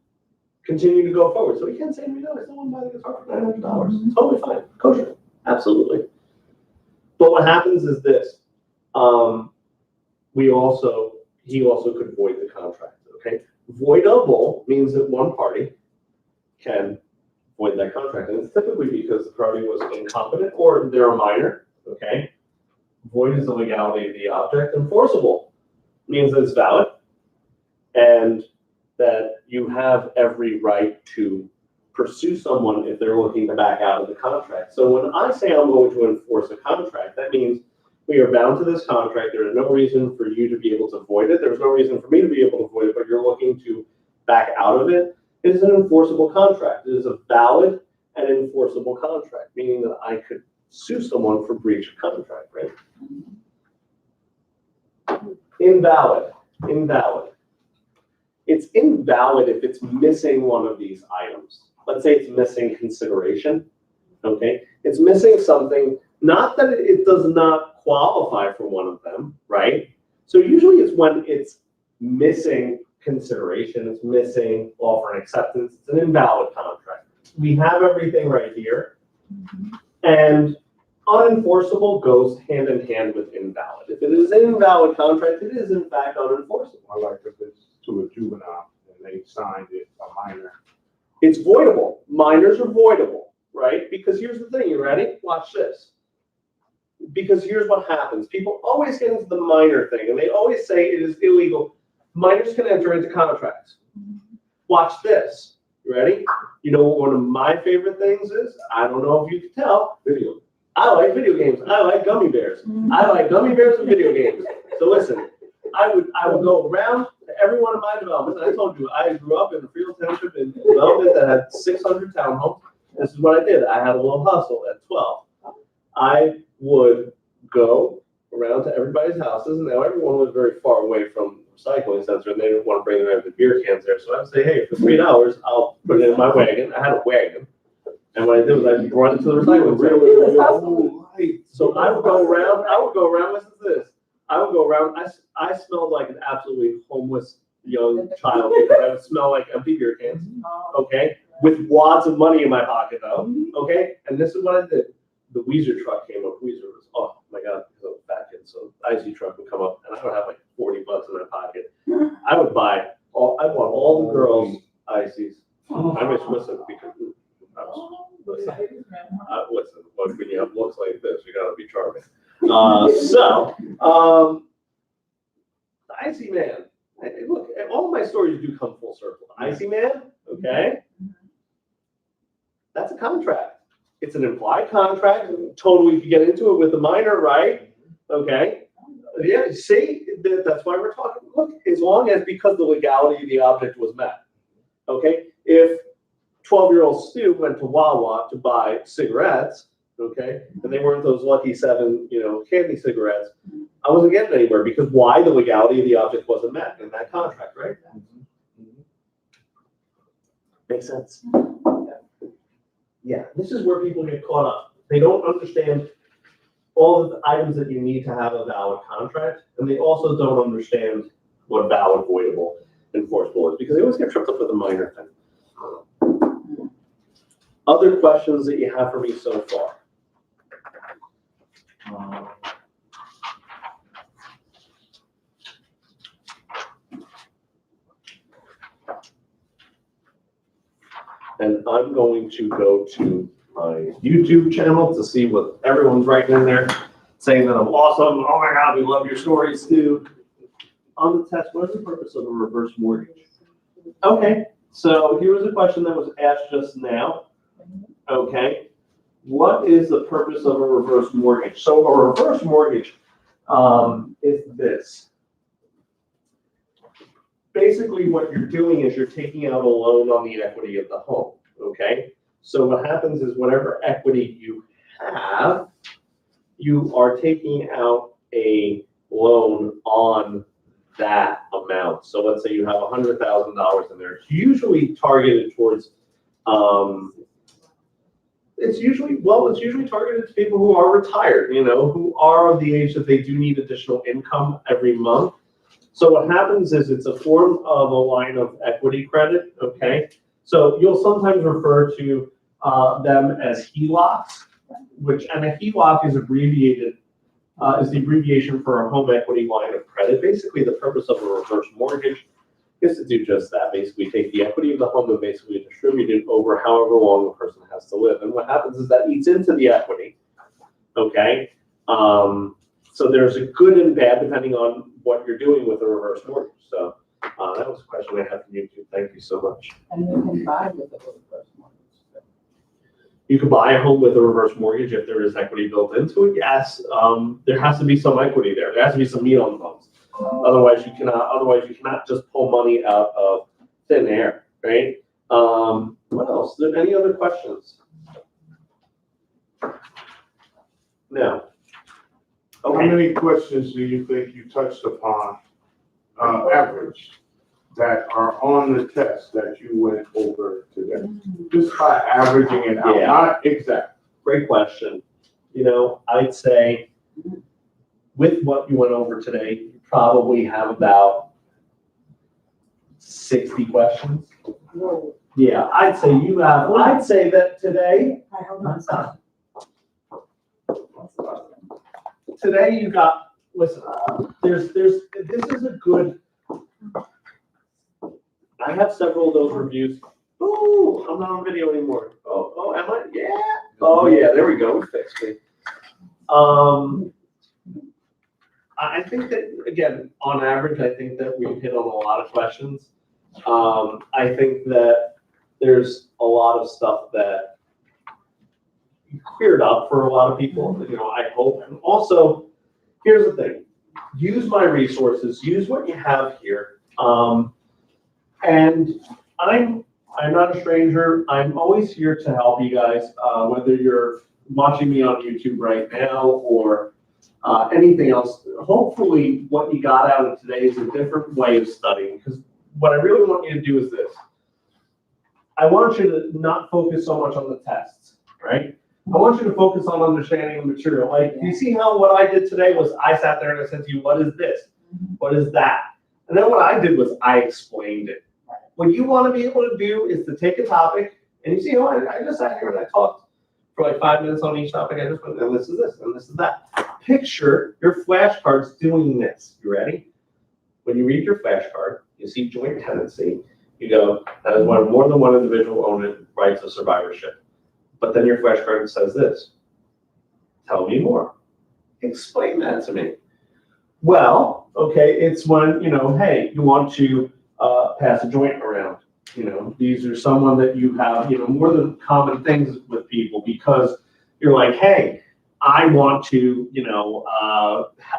continue to go forward. So he can say to me, "No, I still want to buy the guitar for $900. Totally fine, kosher, absolutely." But what happens is this: he also could void the contract. Okay. Voidable means that one party can void that contract. And it's typically because the party was incompetent or they're a minor, okay? Void is the legality of the object. Enforceable means that it's valid and that you have every right to pursue someone if they're looking to back out of the contract. So when I say I'm going to enforce a contract, that means we are bound to this contract. There is no reason for you to be able to void it. There's no reason for me to be able to void it, but you're looking to back out of it. It is an enforceable contract. It is a valid and enforceable contract, meaning that I could sue someone for breach of contract, right? Invalid. It's invalid if it's missing one of these items. Let's say it's missing consideration, okay? It's missing something, not that it does not qualify for one of them, right? So usually it's when it's missing consideration, it's missing offer and acceptance, it's an invalid contract. We have everything right here, and unenforceable goes hand in hand with invalid. If it is an invalid contract, it is in fact unenforceable. I like if it's to a juvenile and they signed it, a minor. It's voidable. Minors are voidable, right? Because here's the thing, you ready? Watch this. Because here's what happens. People always get into the minor thing, and they always say it is illegal. Minors can enter into contracts. Watch this. You ready? You know what one of my favorite things is? I don't know if you can tell. Video. I like video games. I like gummy bears. I like gummy bears and video games. So listen, I would go around to every one of my developments. And I told you, I grew up in a Freehold Township in a development that had 600 townhomes. This is what I did. I had a little hustle at 12. I would go around to everybody's houses, and now everyone was very far away from the recycling center, and they didn't want to bring their beer cans there. So I would say, hey, for $3, I'll put it in my wagon. I had a wagon. And what I did was I brought it to the recycling center. So I would go around, listen to this. I would go around, I smelled like an absolutely homeless young child because I would smell like empty beer cans, okay? With wads of money in my pocket though, okay? And this is what I did. The Weezer truck came up. Weezer was, oh my God, because I was a fat kid. So the IC truck would come up and I would have like $40 in my pocket. I would I bought all the girls ICs. I miss listen because listen, when you have looks like this, you gotta be charming. The IC man, look, all of my stories do come full circle. IC man, okay? That's a contract. It's an implied contract. Totally, if you get into it with the minor, right? Okay. Yeah, see, that's why we're talking. Look, as long as because the legality of the object was met. Okay. If 12-year-old Stu went to Wawa to buy cigarettes, okay, and they weren't those Lucky 7, candy cigarettes, I wasn't getting anywhere because why? The legality of the object wasn't met in that contract, right? Makes sense. Yeah, this is where people get caught up. They don't understand all of the items that you need to have a valid contract, and they also don't understand what valid, voidable, enforceable is, because they always get tripped up with a minor thing. Other questions that you have for me so far? And I'm going to go to my YouTube channel to see what everyone's writing in there, saying that I'm awesome. Oh my God, we love your stories, Stu. On the test, what is the purpose of a reverse mortgage? Okay, so here was a question that was asked just now. Okay, what is the purpose of a reverse mortgage? So a reverse mortgage is this. Basically, what you're doing is you're taking out a loan on the equity of the home, okay? So what happens is whatever equity you have, you are taking out a loan on that amount. So let's say you have $100,000 in there. It's usually targeted towards, it's usually targeted to people who are retired, you know, who are of the age that they do need additional income every month. So what happens is it's a form of a line of equity credit, okay? So you'll sometimes refer to them as HELOCs, and a HELOC is abbreviated, is the abbreviation for a home equity line of credit. Basically, the purpose of a reverse mortgage is to do just that. Basically, take the equity of the home and basically distribute it over however long the person has to live. And what happens is that eats into the equity, okay? So there's a good and bad depending on what you're doing with a reverse mortgage. So that was a question I had from YouTube. Thank you so much. And you can buy with a reverse mortgage. You could buy a home with a reverse mortgage if there is equity built into it. Yes, there has to be some equity there. There has to be some meat on the bones. Otherwise, you cannot just pull money out of thin air, right? What else? Any other questions? No. How many questions do you think you touched upon, average, that are on the test that you went over today? Just by averaging it out, Yeah. not exact. Great question. You know, I'd say with what you went over today, you probably have about 60 questions. Whoa. Yeah, I'd say that today, All right, hold on a second. today you got, listen, this is a good, I have several of those reviews. Ooh, I'm not on video anymore. Oh, am I? Yeah. Oh, yeah, there we go. We fixed it. I think that, again, on average, I think that we've hit on a lot of questions. I think that there's a lot of stuff that cleared up for a lot of people, you know, I hope. And also, here's the thing, use my resources, use what you have here. And I'm not a stranger. I'm always here to help you guys, whether you're watching me on YouTube right now or anything else. Hopefully what you got out of today is a different way of studying, because what I really want you to do is this. I want you to not focus so much on the tests, right? I want you to focus on understanding the material. Like, you see how what I did today was I sat there and I said to you, what is this? What is that? And then what I did was I explained it. What you want to be able to do is to take a topic, and you see how I just sat here and I talked for like 5 minutes on each topic. I just went, and this is this, and this is that. Picture your flashcards doing this. You ready? When you read your flashcard, you see joint tenancy. You go, that is when more than one individual own rights of survivorship. But then your flashcard says this. Tell me more. Explain that to me. Well, okay, it's when, you know, hey, you want to pass a joint around. You know, these are someone that you have, you know, more than common things with people, because you're like, hey, I want to, you know,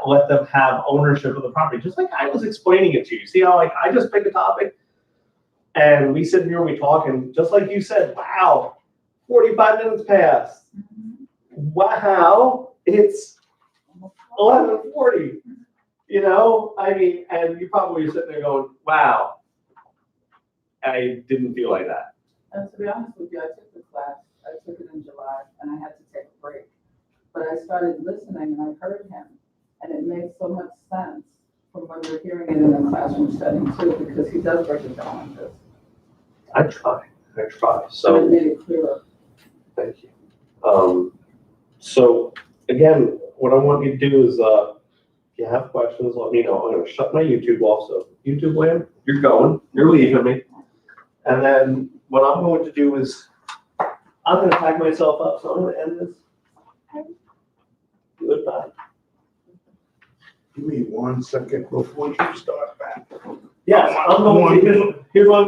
let them have ownership of the property. Just like I was explaining it to you. See how, like, I just pick a topic and we sit here and we talk, and just like you said, wow, 45 minutes passed. Wow, it's 11:40. You know, I mean, and you probably are sitting there going, wow, I didn't feel like that. And to be honest with you, I took the class I took it in July and I had to take a break. But I started listening and I heard him, and it made so much sense from when we're hearing it in the classroom setting too, because he does break it down like this. I try. So So, it made it clearer. thank you. So again, what I want you to do is, if you have questions, let me know. I'm gonna shut my YouTube off, so YouTube land, you're going, you're leaving me. And then what I'm going to do is, I'm gonna pack myself up, so I'm gonna end this. Goodbye. Give me 1 second before you start back. Yes, I'm going to, here's what I'm